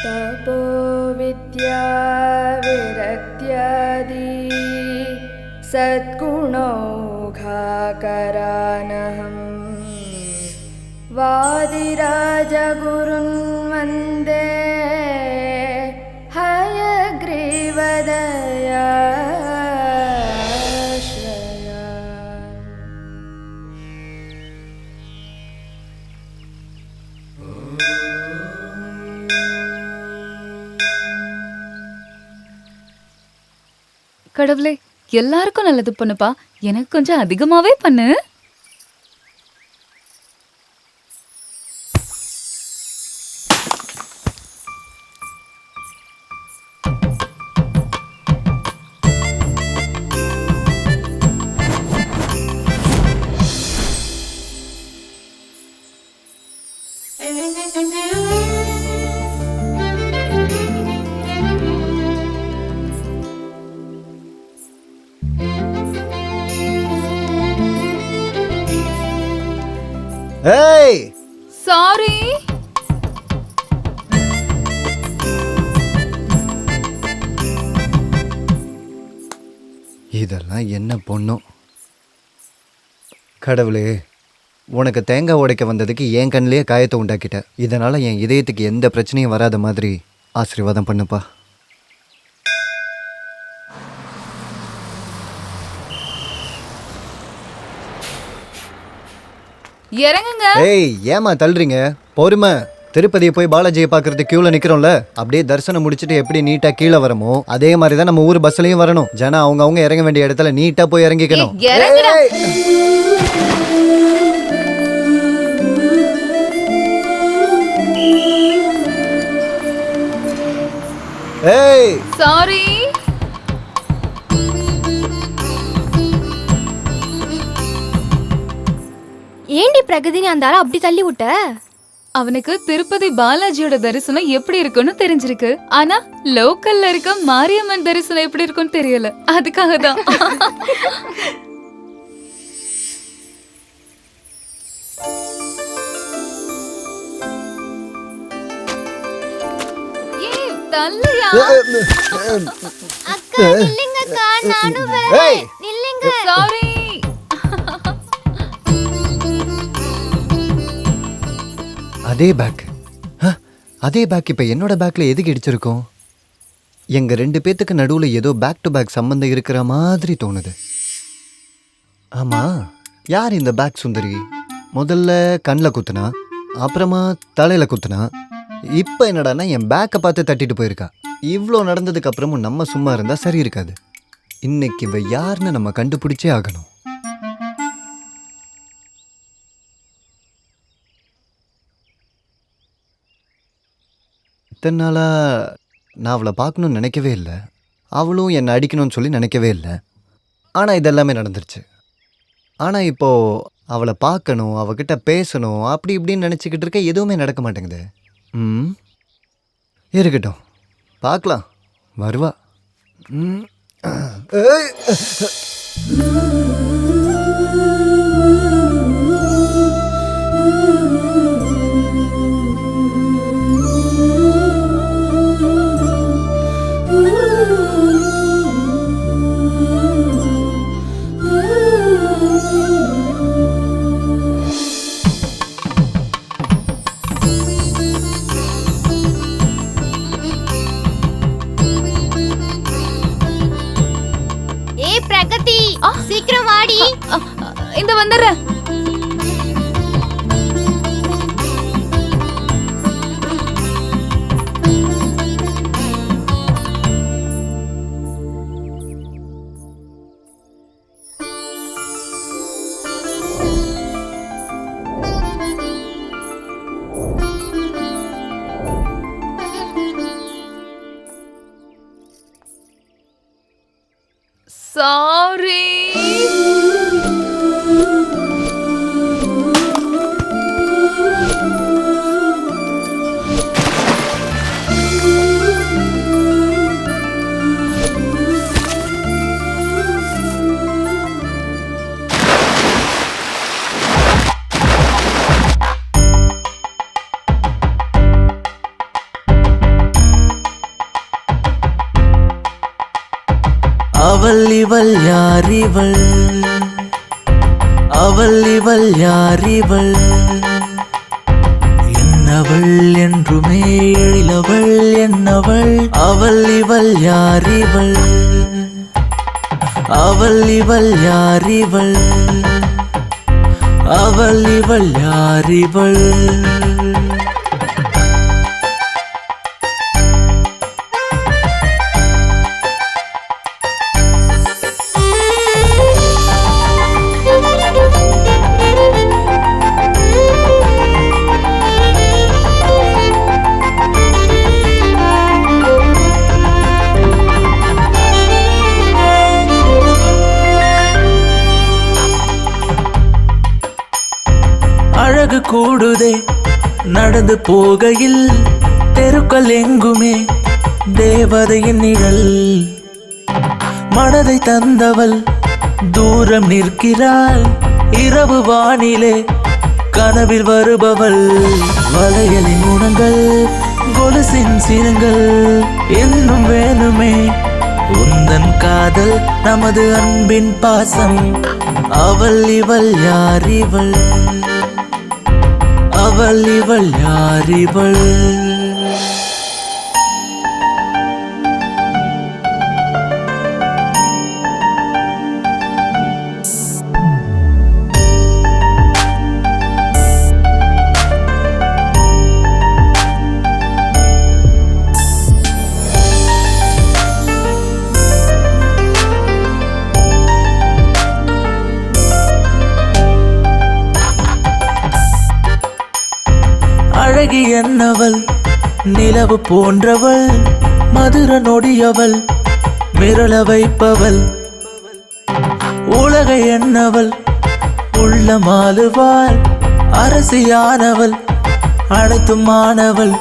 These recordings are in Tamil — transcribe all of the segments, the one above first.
तपो विद्या विरक्त्यादि सद्गुणौघाकरानहं वादिराजगुरुन् वन्दे हयग्रीवदयाश्रयान्। கடவுளே, எல்லாருக்கும் நல்லது பண்ணுப்பா. எனக்கு கொஞ்சம் அதிகமாவே பண்ணு. ஏய், சாரி. இதெல்லாம் என்ன பொண்ணும். கடவுளே, உனக்கு தேங்காய் உடைக்க வந்ததுக்கு என் கண்ணிலேயே காயத்தை உண்டாக்கிட்ட. இதனால என் இதயத்துக்கு எந்த பிரச்சனையும் வராத மாதிரி ஆசீர்வாதம் பண்ணுப்பா. இறங்குங்க. ஏய், ஏமா தள்ளுறீங்க? பொறுமை. திருப்பதியை போய் பாலாஜியை பார்க்கறது கியூல நிக்கிறோம்ல, அப்படியே தரிசனம் முடிச்சுட்டு எப்படி நீட்டா கீழே வரமோ அதே மாதிரி தான் நம்ம ஊர் பஸ்லயும் வரணும். ஜனம் அவங்க இறங்க வேண்டிய இடத்துல நீட்டா போய் இறங்கிக்கணும். ஏய், சாரி. ஏண்டி பிரகதினி அந்த ஆளை அப்படி தள்ளி விட்ட? அவனுக்கு திருப்பதி பாலாஜியோட தரிசனம் எப்படி இருக்குன்னு தெரிஞ்சிருக்கு. ஆனா லோக்கல்ல இருக்க மாரியம்மன் தரிசனம் எப்படி இருக்குன்னு தெரியல. அதுக்காக தான். ஏய், தள்ளுயா. அக்கா நில்லுங்கக்கா, நானும் வரேன். ஏய். நில்லுங்க. சாரி. அதே பேக். அதே பேக் இப்போ என்னோட பேக்கில் எதுக்கு இடிச்சிருக்கோம்? எங்கள் 2 பேத்துக்கு நடுவில் ஏதோ பேக் டு பேக் சம்மந்தம் இருக்கிற மாதிரி தோணுது. ஆமாம், யார் இந்த பேக் சுந்தரி? முதல்ல கண்ணில் குத்துனா, அப்புறமா தலையில் குத்துனா, இப்போ என்னடான்னா என் பேக்கை பார்த்து தட்டிட்டு போயிருக்கா. இவ்வளோ நடந்ததுக்கு அப்புறமும் நம்ம சும்மா இருந்தால் சரி இருக்காது. இன்னைக்கு இவ யாருன்னு நம்ம கண்டுபிடிச்சே ஆகணும். இத்தனை நாளாக நான் அவளை பார்க்கணுன்னு நினைக்கவே இல்லை. அவளும் என்னை அடிக்கணும்னு சொல்லி நினைக்கவே இல்லை. ஆனால் இதெல்லாமே நடந்துருச்சு. ஆனால் இப்போது அவளை பார்க்கணும், அவகிட்ட பேசணும், அப்படி இப்படின்னு நினச்சிக்கிட்டு இருக்க, எதுவுமே நடக்க மாட்டேங்குது. இருக்கட்டும், பார்க்கலாம், வருவா. ஏய். ஏய் பிரகதி, சீக்கிரம் வாடி. இந்த வந்துடுறேன். சாரி. அவள் இவள் யாரிவள் அவள் இவள் யாரிவள் என்னவள் என்றுமே எழிலவள் என்னவள் அவள் இவள் யாரிவள் அவள் இவள் யாரிவள் அவள் இவள் யாரிவள் அழகு கூடுதே நடந்து போகையில் தெருக்கள் எங்குமே தேவதையின் நிழல் மனதை தந்தவள் தூரம் நிற்கிறாள் இரவு வானிலே கனவில் வருபவள் வளையலின் குணங்கள் கொலுசின் சினங்கள் இன்னும் வேணுமே உந்தன் காதல் நமது அன்பின் பாசம் அவள் இவள் யாரிவள் அவள் இவள் யாரிவள் அழகி என்னவள் நிலவு போன்றவள் மதுர நொடியவள் மிரள வைப்பவள் உலக என்னவள் உள்ளமாலுவாள் அரசியானவள் அனைத்தும் மாணவள்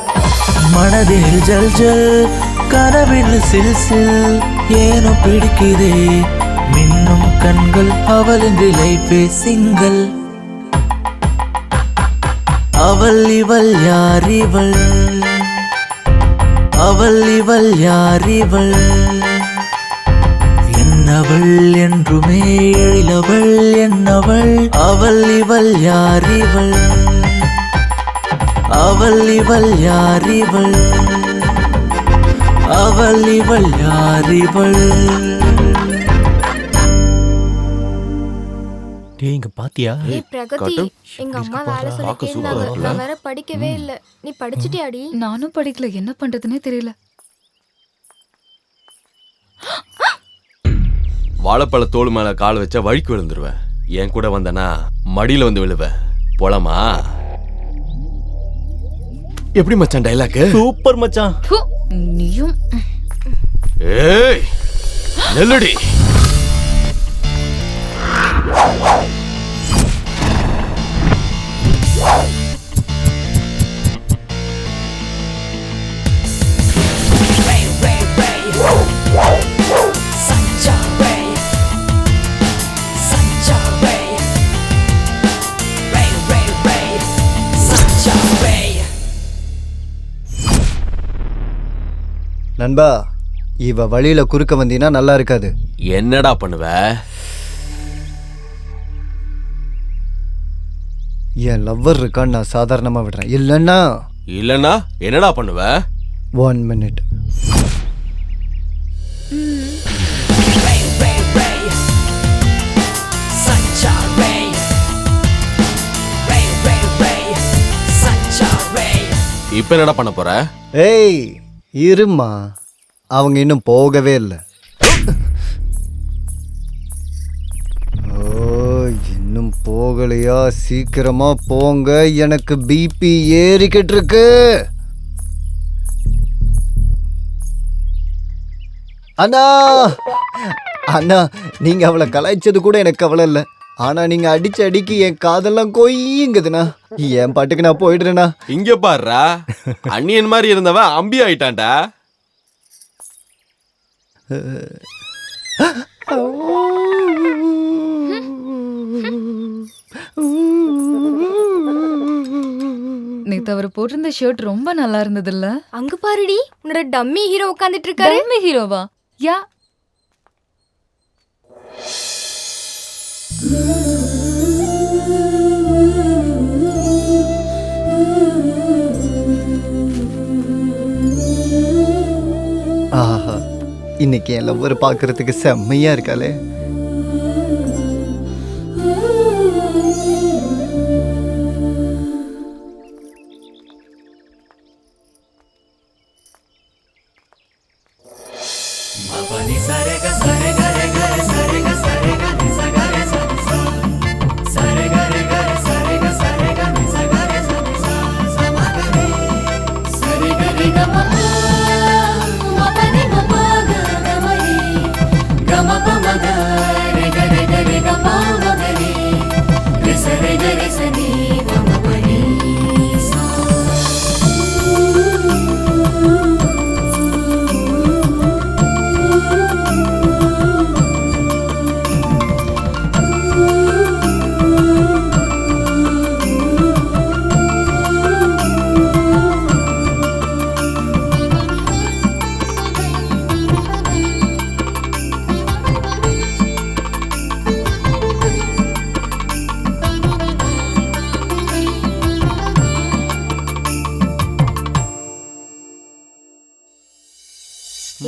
மனதில் ஜல் ஜல் கனவில் சில் சில் ஏனோ பிடிக்கிறே மின்னும் கண்கள் அவளின் லைஃபே சிங்கள் அவள் இவள் யாரிவள் அவள் இவள் யாரிவள் என்னவள் என்றுமே எழிலவள் என்னவள் அவள் இவள் யாரிவள் அவள் இவள் யாரிவள் அவள் இவள் யாரிவள் டேய் இங்க பாத்தியா ஏய் பிரகதி எங்க அம்மா வேலை சொல்லிட்டே இருந்தாங்க நான் வேற படிக்கவே இல்ல நீ படிச்சிட்டியாடி நானும் படிக்கல, என்ன பண்றதுன்னே தெரியல. வாழைப்பழ தோல் மேல கால் வச்சா வழிக்கு விழுந்துருவேன். என் கூட வந்தனா மடியில வந்து விழுவேன். போலாமா? எப்படி மச்சான் டைலாக்? சூப்பர் மச்சான். ப்பு, நீயும் ஏய் நெல்லடி. நண்பா, இவ வழியில குறுக்க வந்தீனா நல்லா இருக்காது. என்னடா பண்ணுவ? என் லவ்வர் இருக்கான்னு நான் சாதாரணமா விடுறேன். இல்லன்னா என்னடா பண்ணுவ? 1 minute. இப்ப என்னடா பண்ண போற? ஏய் இருமா, அவங்க இன்னும் போகவே இல்லை. ஓ, இன்னும் போகலையா? சீக்கிரமா போங்க, எனக்கு பிபி ஏறிக்கிட்டு இருக்கு. அண்ணா அண்ணா, நீங்க அவளை கலாய்ச்சது கூட எனக்கு கவலை இல்லை. ஆனா நீங்க அடிச்ச அடிக்கு என் காதெல்லாம் கொய்யுங்குதுண்ணா. என் பாட்டுக்கு நான் போயிடுறேண்ணா. இங்க பாருடா, அண்ணியன் மாதிரி இருந்தவன் அம்பி ஆயிட்டான்டா. நேத்து அவர் போட்டிருந்த ஷர்ட் ரொம்ப நல்லா இருந்தது இல்ல? அங்க பாருடி உன்னோட டம்மி ஹீரோ உட்கார்ந்துட்டு இருக்காரு. டம்மி ஹீரோவா? யா ஆஹா, இன்னைக்கு என் லவ்வர் பார்க்கறதுக்கு செம்மையா இருக்காளே.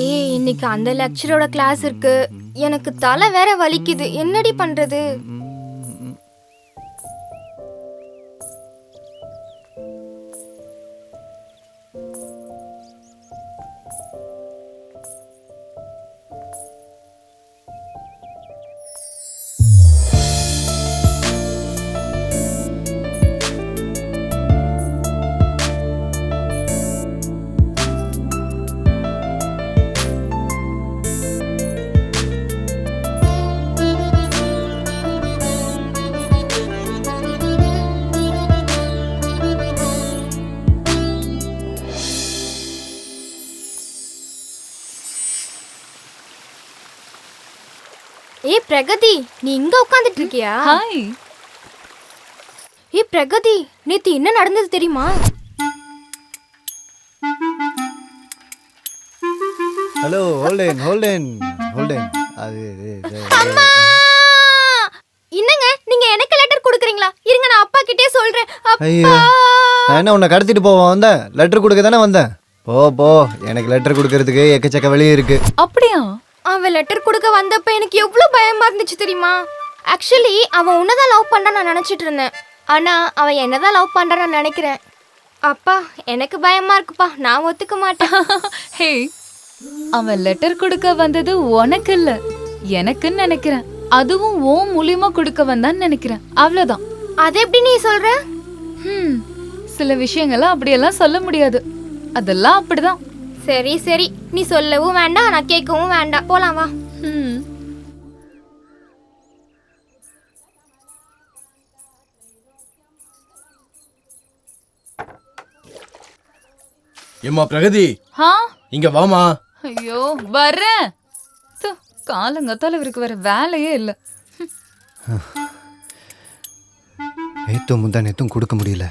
ஏய், இன்னைக்கு அந்த லெக்சரோட கிளாஸ் இருக்கு. எனக்கு தலை வேற வலிக்குது. என்னடி பண்றது? ஏய் பிரகதி, நீ இங்க உட்கார்ந்துட்டு இருக்கியா? ஹாய். ஏய் பிரகதி, நேத்து என்ன நடந்தது தெரியுமா? Hello, Holden. அது அம்மா! என்னங்க நீங்க எனக்கு லெட்டர் கொடுக்குறீங்களா? இருங்க நான் அப்பா கிட்டே சொல்றேன். ஐயோ, அப்பா! நான் என்ன உன்னை கடத்திட்டு போவா வந்தேன்? லெட்டர் கொடுக்க தானே வந்தேன். போ, எனக்கு லெட்டர் கொடுக்கறதுக்கு எக்கச்சக்க வழி இருக்கு. அப்படியா? அவன் லெட்டர் கொடுக்க வந்தப்ப எனக்கு எவ்வளவு பயமா இருந்துச்சு தெரியுமா? ஆக்சுவலி அவன் உன்னதான் லவ் பண்றான் நான் நினைச்சிட்டு இருந்தேன். ஆனா அவன் என்னதான் லவ் பண்றான் நான் நினைக்கிறேன். அப்பா எனக்கு பயமா இருக்குப்பா, நான் ஒத்துக்க மாட்டேன். ஹே, அவன் லெட்டர் கொடுக்க வந்தது உனக்கு இல்ல, எனக்குன்னு நினைக்கிறேன். அதுவும் ஓ மூலியமா கொடுக்க வந்தான்னு நினைக்கிறேன். அவ்வளவுதான். அது எப்படி நீ சொல்ற? சில விஷயங்களை அப்படியெல்லாம் சொல்ல முடியாது. அதெல்லாம் அப்படிதான். சரி சரி, நீ சொல்லவும் வேண்டாம், நான் கேட்கவும் வேண்டாம். போலாம் வா. ஏம்மா பிரகதி, ஹா, இங்க வாமா. ஐயோ வர்றேன். காலங்கத்தால இவருக்கு வேற வேலையே இல்ல. நேத்தும் முந்தா நேத்தும் கொடுக்க முடியல.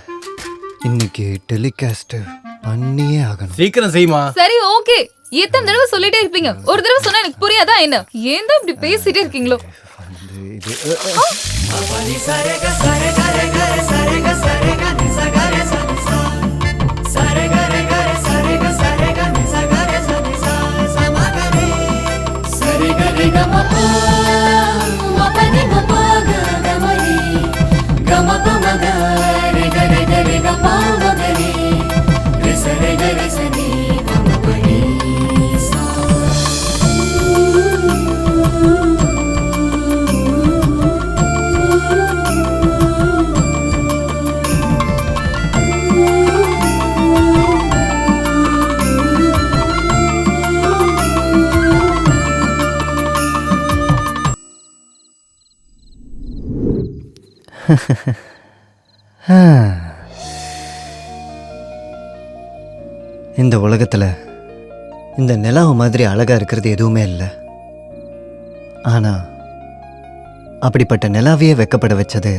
இன்னைக்கு டெலிகாஸ்ட் பண்ணியே ஆகணும். சீக்கிரம் செய்யுமா. சரி ஓகே, எத்தனை தடவை சொல்லிட்டே இருப்பீங்க? ஒரு தடவை சொன்னா எனக்கு புரியாதா என்ன? ஏன் தான் இப்படி பேசிட்டே இருக்கீங்களோ? இந்த உலகத்துல இந்த நிலாவை மாதிரி அழகா இருக்கிறது எதுவுமே இல்லை. ஆனா அப்படிப்பட்ட நிலாவையே வெக்கப்பட வச்சது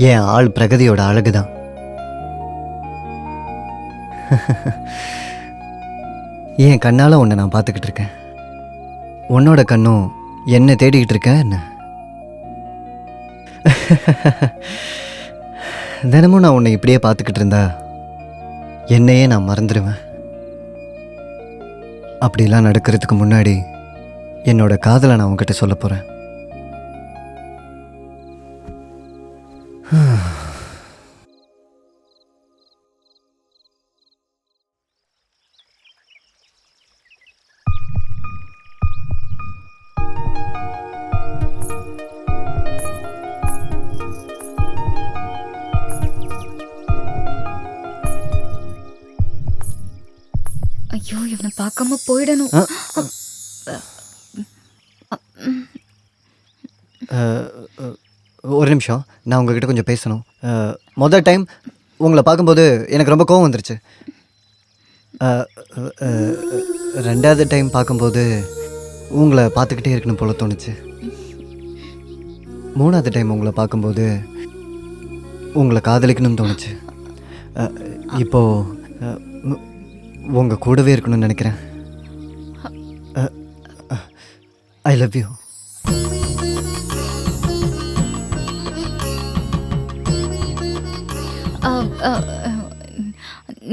என் ஆள் பிரகதியோட அழகுதான். என் கண்ணால உன்னை நான் பார்த்துக்கிட்டு இருக்கேன். உன்னோட கண்ணும் என்ன தேடிக்கிட்டு இருக்க என்ன? தினமும் நான் உன்னை இப்படியே பார்த்துக்கிட்டு இருந்தா என்னையே நான் மறந்துடுவேன். அப்படிலாம் நடக்கிறதுக்கு முன்னாடி என்னோட காதலை நான் உன்கிட்ட சொல்ல போகிறேன். ஐயோ இவனை பார்க்காம போயிடணும். ஒரு நிமிஷம், நான் உங்ககிட்ட கொஞ்சம் பேசணும். மொதல் டைம் உங்களை பார்க்கும்போது எனக்கு ரொம்ப கோவம் வந்துருச்சு. ரெண்டாவது டைம் பார்க்கும்போது உங்களை பார்த்துக்கிட்டே இருக்கணும் போல தோணுச்சு. மூணாவது டைம் உங்களை பார்க்கும்போது உங்களை காதலிக்கணும்னு தோணுச்சு. இப்போது உங்கள் கூடவே இருக்கணும்னு நினைக்கிறேன். I love you.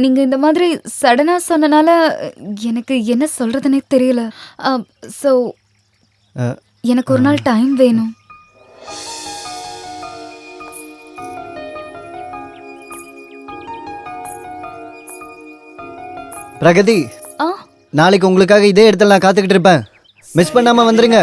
நீங்க இந்த மாதிரி சடனா சொன்னனால எனக்கு என்ன சொல்றதுன்னே தெரியல. ஸோ எனக்கு ஒரு நாள் டைம் வேணும். பிரகதி, நாளைக்கு உங்களுக்காக இதே இடத்துல நான் காத்துக்கிட்டு இருப்பேன். மிஸ் பண்ணாம வந்துருங்க.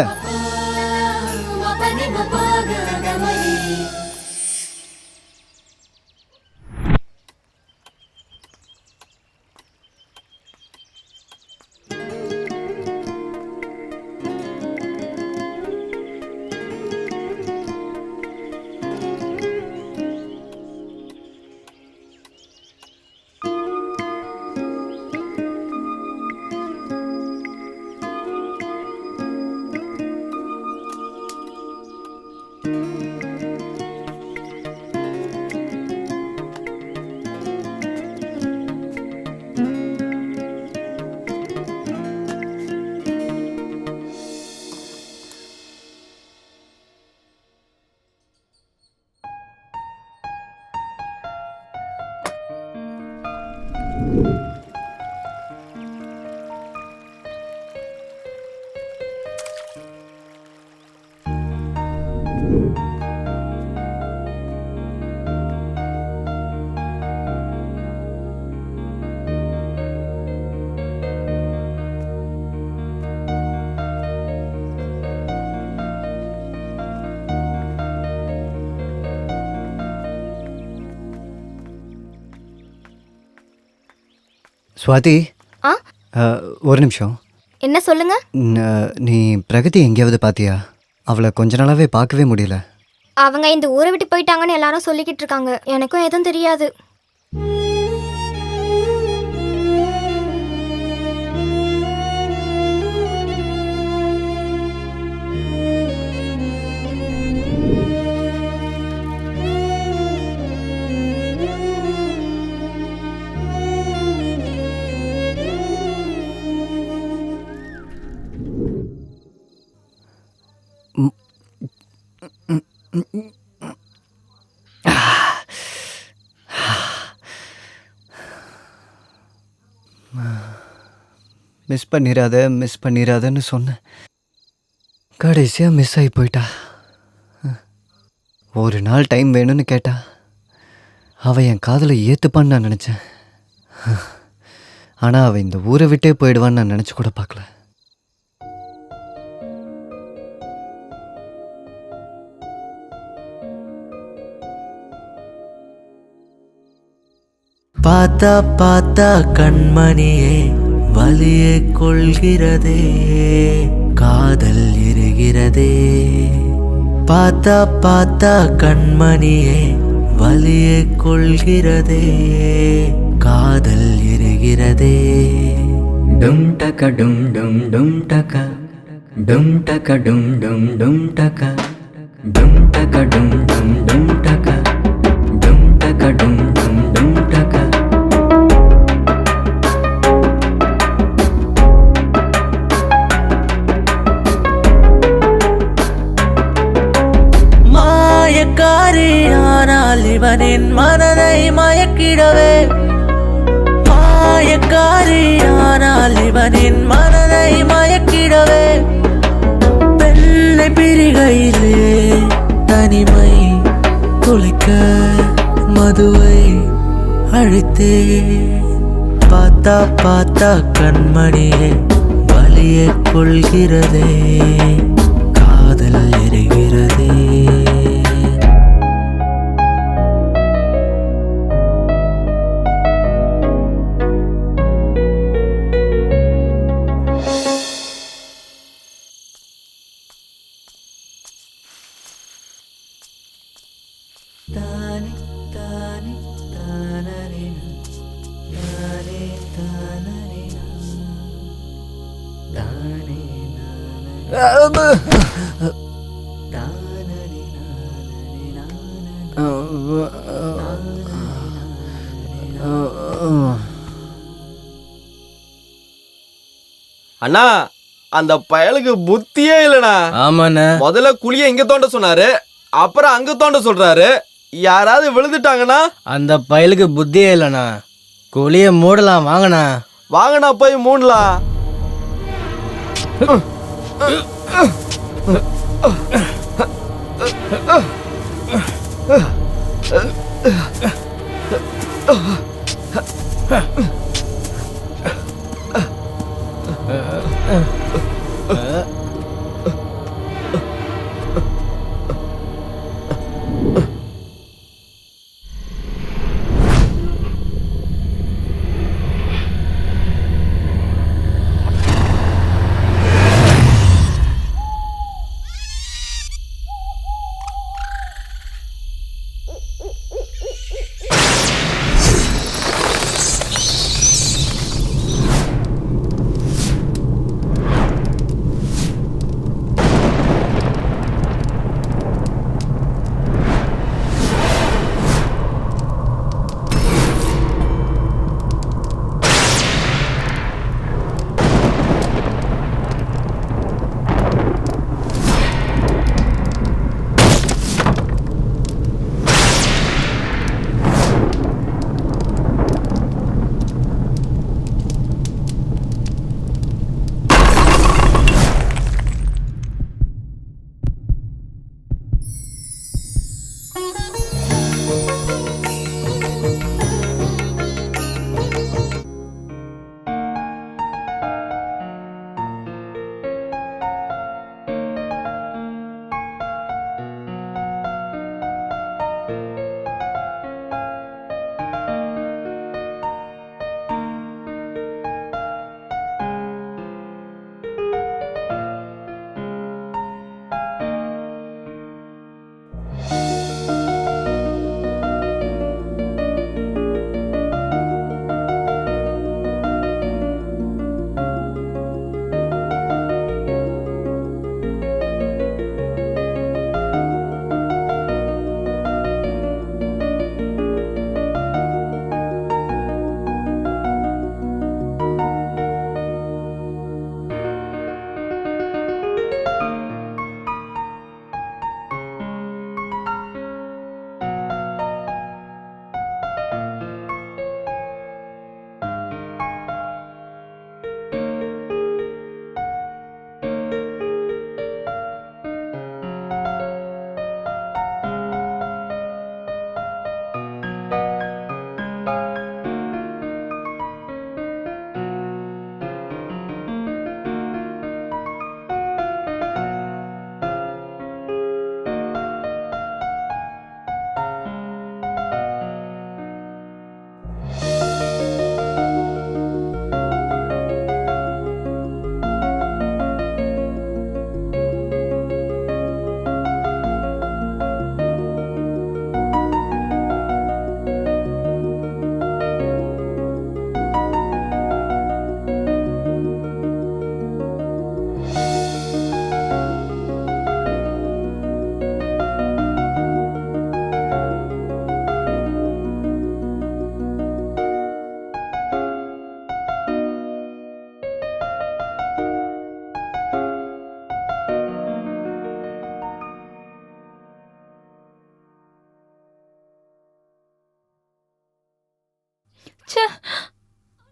சுவாதி, ஒரு நிமிஷம். என்ன சொல்லுங்க? நீ பிரகதி எங்கேயாவது பார்த்தியா? அவளை கொஞ்ச நாளாவே பார்க்கவே முடியல. அவங்க இந்த ஊரை விட்டு போயிட்டாங்கன்னு எல்லாரும் சொல்லிக்கிட்டு இருக்காங்க. எனக்கும் எதுவும் தெரியாது. மிஸ் பண்ணிடாதன்னு சொன்னேன். கடைசியாக மிஸ் ஆகி போயிட்டா. ஒரு நாள் டைம் வேணும்னு கேட்டா. அவள் என் காதலை ஏற்றுப்பான்னு நான் நினச்சேன். ஆனால் அவள் இந்த ஊரை விட்டே போயிடுவான்னு நான் நினச்சி கூட பார்க்கல. பார்த்தா பார்த்தா கண்மணியே வலியை கொள்கிறதே, காதல் எரிகிறதே. பார்த்தா பார்த்தா கண்மணியே வலியை கொள்கிறதே, காதல் எரிகிறதே. டும் டக டும் டும் டும் டக டும் டக டும் டும் டும் டக டும் டக டும் டும் டும் டக டும் டக டும் டும் டும் டக. கொள்கிறதே பார்த்தா பார்த்தா கண்மணியே வலியை கொள்கிறதே காதல் எரிகிறதே அண்ணா அந்த பயலுக்கு புத்தியே இல்லண்ணா. ஆமாண்ணா. முதல்ல குழிய இங்க தோண்ட சொன்னாரு, அப்புறம் அங்க தோண்ட சொல்றாரு. யாராவது விழுந்துட்டாங்கன்னா? அந்த பயலுக்கு புத்தியே இல்லைண்ணா. குழிய மூடலாம் வாங்கண்ணா. வாங்கண்ணா போய் மூடலாம்.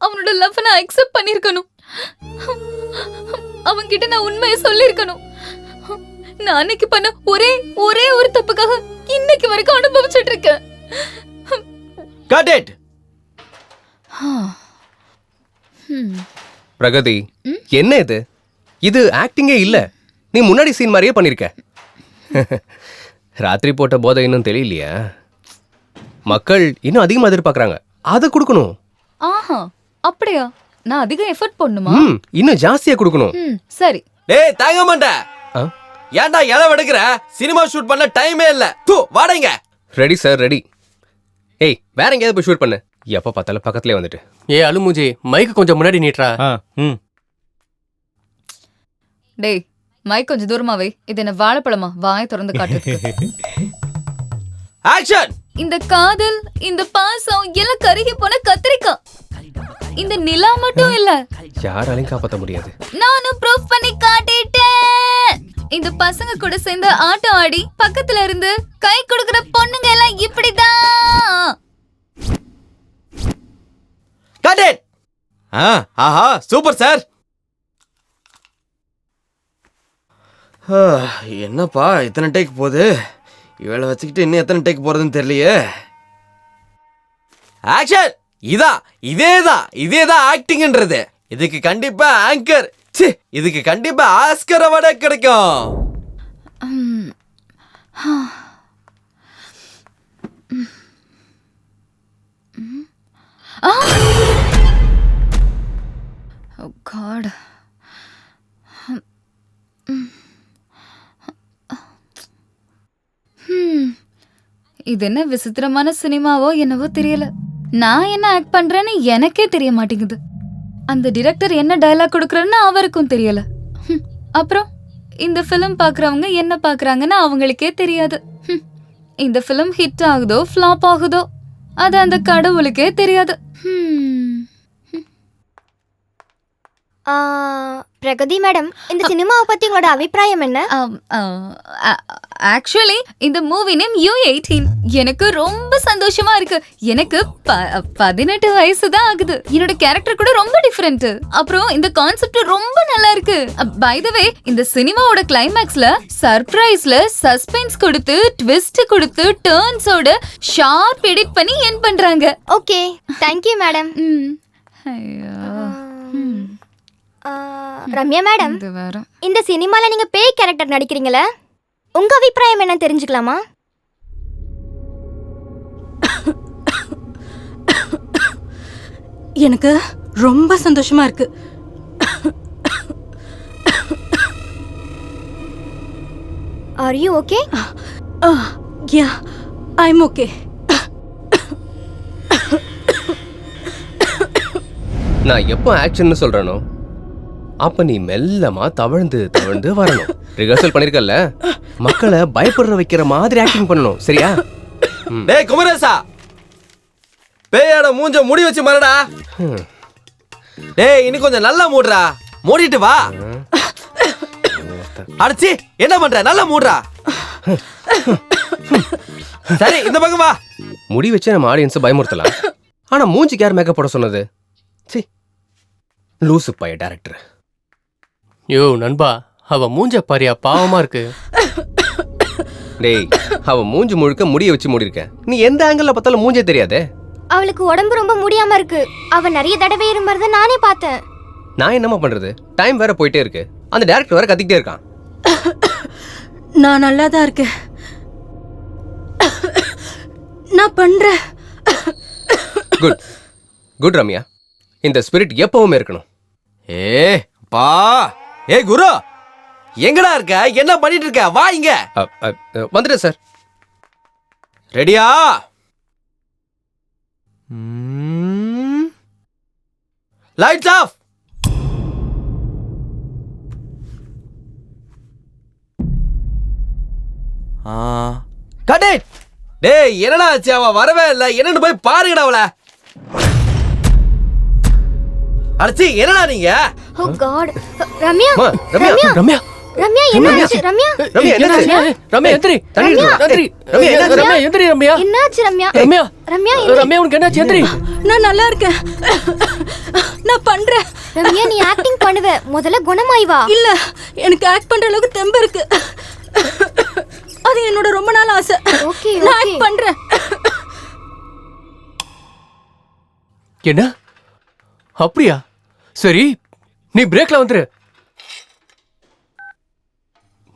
அவனோட லவ் நான் அக்செப்ட் பண்ணிருக்கணும். அவன்கிட்ட நான் உண்மையை சொல்லிருக்கணும். நான் அன்னைக்கு பண்ண ஒரே ஒரு தப்புக்காக இன்னைக்கு வரைக்கும் அனுபவிச்சுட்டு இருக்கேன். Cut it. பிரகதி, என்ன இது? இது ஆக்டிங்கே இல்ல. நீ முன்னாடி சீன் மாதிரியே பண்ணிருக்க. ராத்திரி போட்ட போதை இன்னும் தெரியலையா? மக்கள் இன்னும் அதிகமா எதிர்பார்க்கறாங்க. அதை கொடுக்கணும். ஆஹா, அப்படியா? நான் அதிக எஃபர்ட் பண்ணுமா? இன்னும் ஜாஸ்தியா கொடுக்கணும். சரி. டேய் தாங்க மாட்டேன். ஏன்டா இளவு எடுக்கிற? சினிமா ஷூட் பண்ண டைமே இல்ல. தூ வாடங்க. Ready sir, ready. ஏய், வேற எங்கேயாவது போய் ஷூட் பண்ணு. எப்ப பார்த்தாலும் பக்கத்துலயே வந்துட்டு. அலுமூஜி, மைக்கு கொஞ்சம் முன்னாடி நீட்றா. டேய், மைக் கொஞ்சம் தூரமா வை. இது என்ன வாழைப்பழமா? வாயை திறந்து காட்டு. ஆக்ஷன். இந்த காதல், இந்த பாசம் எல்லாம் கருகி போன கத்திரிக்காய். இந்த நிலா மட்டும் இல்ல, யாராலையும் காப்பாற்ற முடியாது. நானும் ப்ரூஃப் பண்ணி காட்டிட்டேன். இந்த பசங்க கூட சேர்ந்து ஆட்டம் ஆடி பக்கத்துல இருந்து கை கொடுக்கிற பொண்ணுங்க எல்லாம் இப்படிதான். Cut it. ஆஹா, சூப்பர் சார். என்னப்பா இத்தனை டேக் போகுது? இவளை வச்சுக்கிட்டு இன்னும் எத்தனை டேக் போறதுன்னு தெரியலையே. ஆக்ஷன். இதேதான் ஆக்டிங்ன்றது. இதுக்கு கண்டிப்பா ஆங்கர், இதுக்கு கண்டிப்பா ஆஸ்கர் அவார்டு கிடைக்கும். Oh God. இது என்ன விசித்திரமான சினிமாவோ என்னவோ தெரியல. நான் என்ன ஆக்ட் பண்றேன்னு எனக்கே தெரிய மாட்டேங்குது. அந்த டைரக்டர் என்ன டயலாக் கொடுக்கறன்னு அவருக்கும் தெரியல. அப்புறம் இந்த ஃபிலிம் பாக்குறவங்க என்ன பாக்குறாங்கன்னு அவங்களுக்கே தெரியாது. இந்த ஃபிலிம் ஹிட் ஆகுதோ ஃப்ளாப் ஆகுதோ அது அந்த கடவுளுக்கே தெரியாது. பிரகதி மேடம், இந்த சினிமாவை பத்தி உங்களோட அபிப்பிராயம் என்ன? ஆக்சுவலி இந்த மூவி நேம் U18. எனக்கு ரொம்ப சந்தோஷமா இருக்கு. எனக்கு 18 வயசு தான் ஆகுது. என்னோட கேரக்டர் கூட ரொம்ப டிஃபரெண்ட். அப்புறம் இந்த கான்செப்ட் ரொம்ப நல்லா இருக்கு. பை தி வே, இந்த சினிமாவோட கிளைமேக்ஸ்ல சர்ப்ரைஸ்ல சஸ்பென்ஸ் கொடுத்து ட்விஸ்ட் கொடுத்து டர்ன்ஸோட ஷார்ப் எடிட் பண்ணி எண்ட் பண்றாங்க. Okay, thank you madam. Ramya madam, இந்த சினிமால நீங்க பேய் கேரக்டர் நடிக்கிறீங்களே, உங்க அபிப்பிராயம் என்ன தெரிஞ்சுக்கலாமா? எனக்கு ரொம்ப சந்தோஷமா இருக்கு. Are you okay? Yeah, I am okay. நான் எப்போ ஆக்ஷன்னு சொல்றேனோ அப்ப நீ மெல்லமா தவழ்ந்து வரணும். ரிஹர்சல் பண்ணிருக்கல, மக்களை பயப்படுற வைக்கிற மாதிரி ஆக்டிங் பண்ணணும். சரியா? டேய் குமரேசா, பேயோட மூஞ்ச முடி வச்சு மறடா. டேய் இன்னும் கொஞ்சம் நல்லா மூடுறா. மூடிட்டு வா. அடச்சி, என்ன பண்ற? நல்லா மூடுறா. சரி, இந்த பக்கம் வா. முடி வச்சு நம்ம ஆடியன்ஸை பயமுறுத்தலாம். ஆனா மூஞ்சிக்கு யார் மேக்கப் போட சொன்னது? சி, லூசு பைய டைரக்டர். யோ நண்பா, அவ மூஞ்ச பாரியா, பாவமா இருக்கு. டேய், அவ மூஞ்சி முழுக்க முடிய வச்சு மூடிருக்க. நீ எந்த ஆங்கிள் பார்த்தாலும் மூஞ்சே தெரியாதே. அவளுக்கு உடம்பு ரொம்ப முடியாம இருக்கு. அவ நிறைய தடவை இருமறத நானே பார்த்தேன். நான் என்னமா பண்றது? டைம் வேற போயிட்டே இருக்கு. அந்த டைரக்டர் வேற கத்திக்கிட்டே இருக்கான். நான் நல்லா தான் இருக்கேன். நான் பண்றேன். குட் குட் ரம்யா, இந்த ஸ்பிரிட் எப்பவுமே இருக்கணும். பா, ஏ குரு, எங்கடா இருக்க? என்ன பண்ணிட்டு இருக்க? வா இங்க. வந்துடு சார். ரெடியா? Lights off. Cut it. டேய் என்னடா ஆச்சு? அவ வரவே இல்ல. என்னன்னு போய் பாருங்கடா அவளை. அடச்சி, என்னடா நீங்க? ஓ காட். ரம்யா, ரம்யா, ரம்யா, ரம்யா என்னாச்சு? ரம்யா, ரம்யா என்னாச்சு? ரம்யா எந்திரி. எந்திரி. ரம்யா என்னாச்சு? ரம்யா எந்திரி. ரம்யா என்னாச்சு? ரம்யா, ரம்யா, ரம்யா, ரம்யா உனக்கு என்னாச்சு? எந்திரி. நான் நல்லா இருக்கேன். நான் பண்றேன். ரம்யா நீ ஆக்டிங் பண்ணுவ, முதல்ல குணமாய் வா. இல்ல, எனக்கு ஆக்ட் பண்ற அளவுக்கு தெம்பு இருக்கு. அது என்னோட ரொம்ப நாள் ஆசை. ஓகே, நான் ஆக்ட் பண்றேன். என்ன அப்படியா? சரி, நீ பிரேக்ல வந்துரு.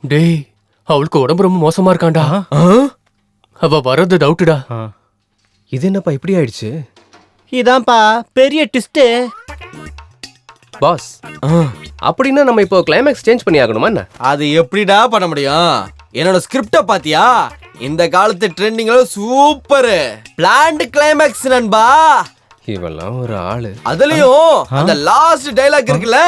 டேய், அவளுக்கு உடம்பு ரொம்ப மோசமா இருக்காண்டா. அவ வர்றது டவுட்டுடா. இது என்னப்பா இப்படி ஆயிடுச்சு? இதான்ப்பா பெரிய ட்விஸ்ட். பாஸ், அப்படின்னா நம்ம இப்போ கிளைமேக்ஸ் சேஞ்ச் பண்ணி ஆகணுமா என்ன? அது எப்படிடா பண்ண முடியும்? என்னோட ஸ்கிரிப்ட பாத்தியா? இந்த காலத்து ட்ரெண்டிங்ல சூப்பர் பிளான்ட் கிளைமேக்ஸ் நண்பா. இவெல்லாம் ஒரு ஆளு. அதுலயும் அந்த லாஸ்ட் டைலாக் இருக்குல்ல,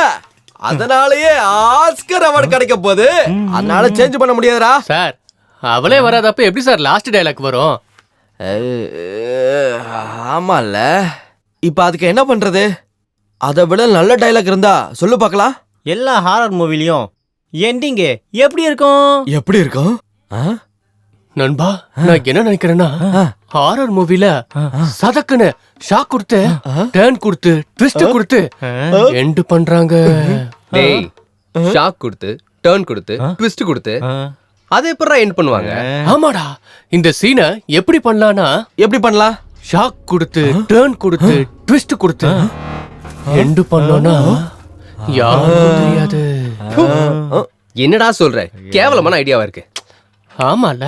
அதனாலயே ஆஸ்கர் அவார்டு கிடைக்க போகுது. அதனால சேஞ்ச் பண்ண முடியாதுடா சார். அவளே வராதப்ப எப்படி சார் லாஸ்ட் டைலாக் வரும்? ஆமால, இப்ப அதுக்கு என்ன பண்றது? அதை விட நல்ல டைலாக் இருந்தா சொல்லு பார்க்கலாம். எல்லா ஹாரர் மூவிலையும் எண்டிங் எப்படி இருக்கும்? எப்படி இருக்கும் நண்பா? நான் என்ன நினைக்கிறேன்னா, ஹாரர் மூவில சதக்குன்னு ஷாக் கொடுத்து, டர்ன் கொடுத்து, ட்விஸ்ட் கொடுத்து எண்ட் பண்றாங்க. டேய், ஷாக் கொடுத்து, டர்ன் கொடுத்து, ட்விஸ்ட் கொடுத்து அதை எப்பறா எண்ட் பண்ணுவாங்க? ஆமாடா, இந்த சீனை எப்படி பண்ணலாம்னா, எப்படி பண்ணலாம்? ஷாக் கொடுத்து, டர்ன் கொடுத்து, ட்விஸ்ட் கொடுத்து எண்ட் பண்ணோம்னா யாருக்கும் தெரியாது. என்னடா சொல்ற? கேவலமான ஐடியாவா இருக்கு. ஆமால,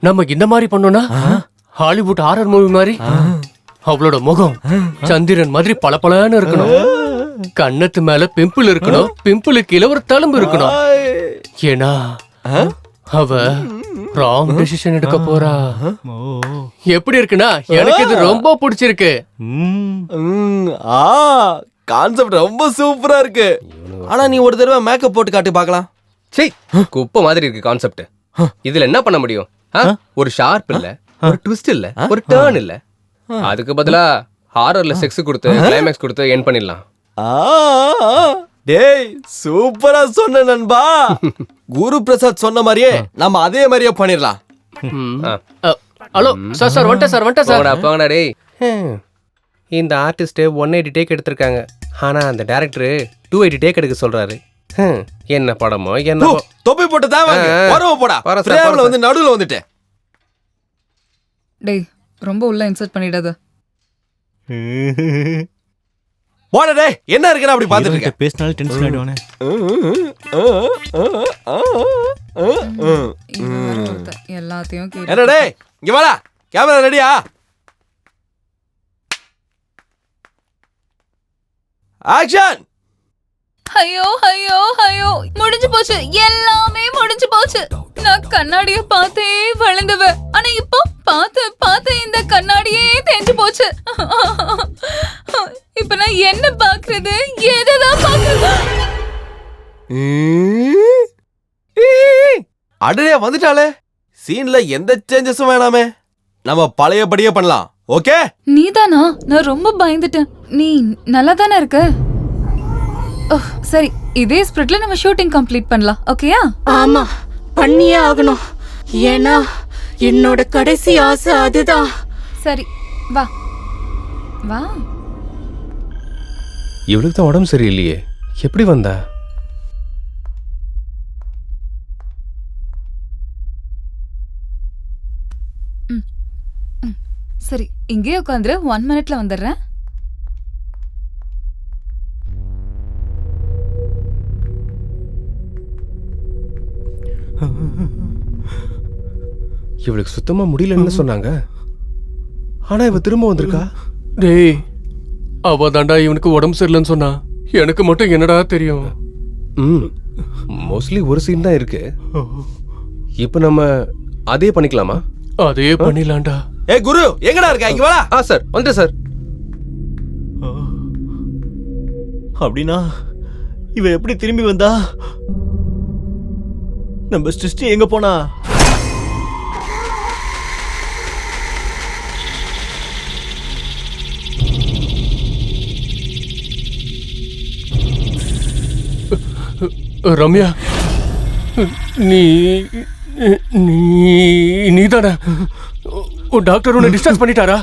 நம்ம இந்த மாதிரி பண்ணோம்னா ஹாலிவுட் ஹாரர் மூவி மாதிரி அவளோட முகம் சந்திரன் மாதிரி பளபளன்னு இருக்கணும். கண்ணத்து மேல பிம்பிள் இருக்கணும், பிம்பிளுக்கு கீழே ஒரு தழும்பு இருக்கணும். ஏன்னா அவ ராங் டெசிஷன் எடுக்க போறா. எப்படி இருக்குன்னா, எனக்கு இது ரொம்ப பிடிச்சிருக்கு. கான்செப்ட் ரொம்ப சூப்பரா இருக்கு. ஆனா நீ ஒரு தடவை மேக்கப் போட்டு காட்டி பார்க்கலாம். சீ, குப்பை மாதிரி இருக்கு கான்செப்ட். இதுல என்ன பண்ண முடியும்? ஒரு ஷார்ப் இல்ல, ஒரு ட்விஸ்ட் இல்ல, ஒரு டர்ன் இல்ல. அதுக்கு பதிலா ஹாரர்ல செக்ஸ் கொடுத்து கிளைமேக்ஸ் கொடுத்து எண்ட் பண்ணிடலாம். டேய், சூப்பரா சொன்ன நண்பா. குரு பிரசாத் சொன்ன மாதிரியே நம்ம அதே மாதிரியே பண்ணிடலாம். ஹலோ சார், சார் வந்துட்டேன் சார், வந்துட்டேன் சார். போங்கடா டேய். இந்த ஆர்டிஸ்ட் 180 டேக் எடுத்திருக்காங்க. ஆனா அந்த டைரக்டர் 280 டேக் எடுக்க சொல்றாரு. என்ன படமோ என்ன. தொப்பி போட்டு தான் வரவ போடா. ஃப்ரேம்ல வந்து நடுவுல வந்துட்டேன். டேய், ரொம்ப உள்ள இன்சர்ட் பண்ணிடாத. போடா டேய், என்ன இருக்குன்னு அப்படி பாத்துட்டு இருக்க? பேசினால டென்ஷன் ஆயிடுவானே. எல்லாத்தையும் என்ன டேய், இங்க வாடா. கேமரா ரெடியா? ஆக்ஷன். ஐயோ ஐயோ ஐயோ, முடிஞ்சு போச்சு, எல்லாமே முடிஞ்சு போச்சு. நான் கண்ணாடிய பார்த்தே வளர்ந்தவ, ஆனா இப்போ பார்த்து பார்த்து இந்த கண்ணாடியே தேஞ்சு போச்சு. இப்ப நான் என்ன பாக்குறது, எதான் பாக்குறது? அடடே, வந்துட்டாளே. சீன்ல எந்த சேஞ்சஸும் வேணாமே, நம்ம பழையபடியே பண்ணலாம். ஓகே? நீதானா? நான் ரொம்ப பயந்துட்டேன். நீ நல்லா தானே இருக்க? சரி, இதே ஸ்பிரிட்ல நம்ம ஷூட்டிங் கம்ப்ளீட் பண்ணலாம். ஓகேயா? ஆமா, பண்ணியே ஆகணும். ஏன்னா என்னோட கடைசி ஆசை அதுதான். சரி, வா வா. இவளுக்கு தான் உடம்பு சரியில்லையே, எப்படி வந்தா? சரி, இங்கே உட்காந்துரு. 1 மினிட்ல வந்துடுறேன். இவளுக்கு சுத்தமா முடியலன்னு சொன்னாங்க. ஆனா இவ திரும்ப வந்திருக்கா. டேய், அவ தாண்டா இவனுக்கு உடம்பு சரியில்லைன்னு சொன்னா. எனக்கு மட்டும் என்னடா தெரியும்? மோஸ்ட்லி ஒரு சீன் தான் இருக்கு. இப்ப நம்ம அதே பண்ணிக்கலாமா? அதே பண்ணிடலாம்டா. ஏய் குரு, எங்கடா இருக்க? இங்க வாடா. சார், வந்துட்டேன் சார். அப்படின்னா இவ எப்படி திரும்பி வந்தா? நம்ம சிருஷ்டி எங்க போனா? ரம்யா, நீதானே? டாக்டர் உன்னை டிஸ்சார்ஜ் பண்ணிட்டாரா?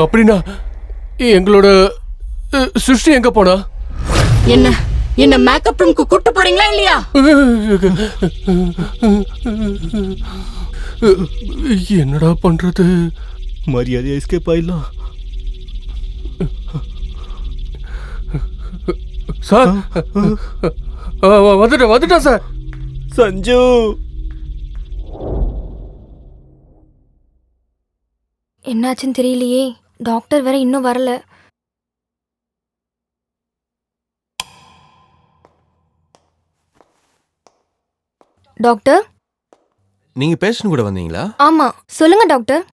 அப்படின்னா எங்களோட சிருஷ்டி எங்க போனா? என்ன மேக்கப் ரூம்க்கு கூட்டு போறீங்களா இல்லையா? என்னடா பண்றது? மரியாதையா எஸ்கேப் ஆயிடலாம். சார் வந்துட்டேன் சார். சஞ்சு என்னாச்சுன்னு தெரியலையே. டாக்டர் வேற இன்னும் வரல. டாக்டர். நீங்க பேஷண்ட் கூட வந்தீங்களா? ஆமா, சொல்லுங்க டாக்டர்.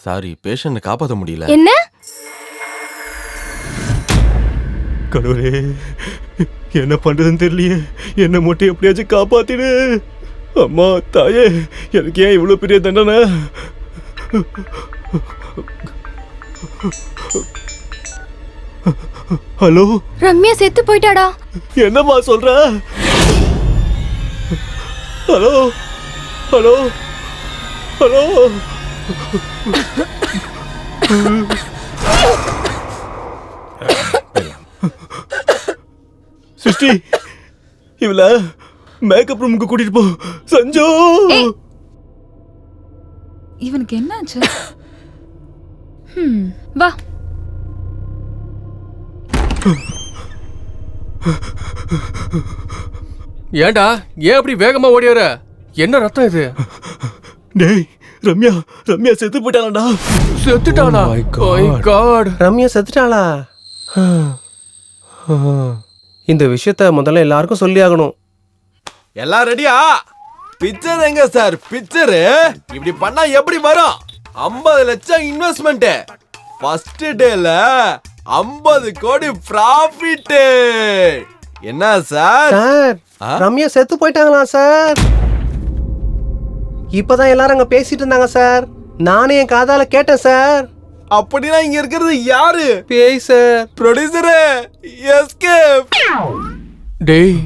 சாரி, பேஷண்ட்டை காப்பாற்ற முடியல. என்ன? கடவுளே, என்ன பண்றதுன்னு தெரியலையே. என்ன மட்டும் எப்படியாச்சும் காப்பாத்திடு. அம்மா தாயே, எனக்கு ஏன் இவ்வளவு பெரிய தண்டனை? ஹலோ, ரம்யா செத்து போயிட்டாடா. என்னம்மா சொல்ற? Hello hello hello. சிருஷ்டி, இவள மேக்கப் ரூமுக்கு கூட்டிட்டு போ. சஞ்சு, இவனுக்கு என்னாச்சு? வா. ஏன்டா ஏன் அப்படி வேகமா ஓடியார? என்ன ரத்தம் இது? டேய், ரம்யா ரம்யா செத்து போயிட்டாளா? செத்துட்டாளா? Oh my God. My God. Ramya செத்துட்டாளா? இந்த விஷயத்த முதல்ல எல்லாருக்கும் சொல்லி ஆகணும். எல்லாம் ரெடியா? பிக்சர் எங்க சார்? பிக்சர் இப்படி பண்ணா எப்படி வரும்? 50 லட்சம் இன்வெஸ்ட்மெண்ட், ஃபர்ஸ்ட் டேல 50 கோடி ப்ராஃபிட். என்ன சார்? சார், ரம்யா செத்து போயிட்டாங்களா சார்? இப்பதான் எல்லாரும் அங்க பேசிட்டு இருந்தாங்க சார். நானே என் காதால கேட்டேன் சார். அப்படின்னா இங்க இருக்கிறது யாரு? பேய் சார். Producer escape. டேய்,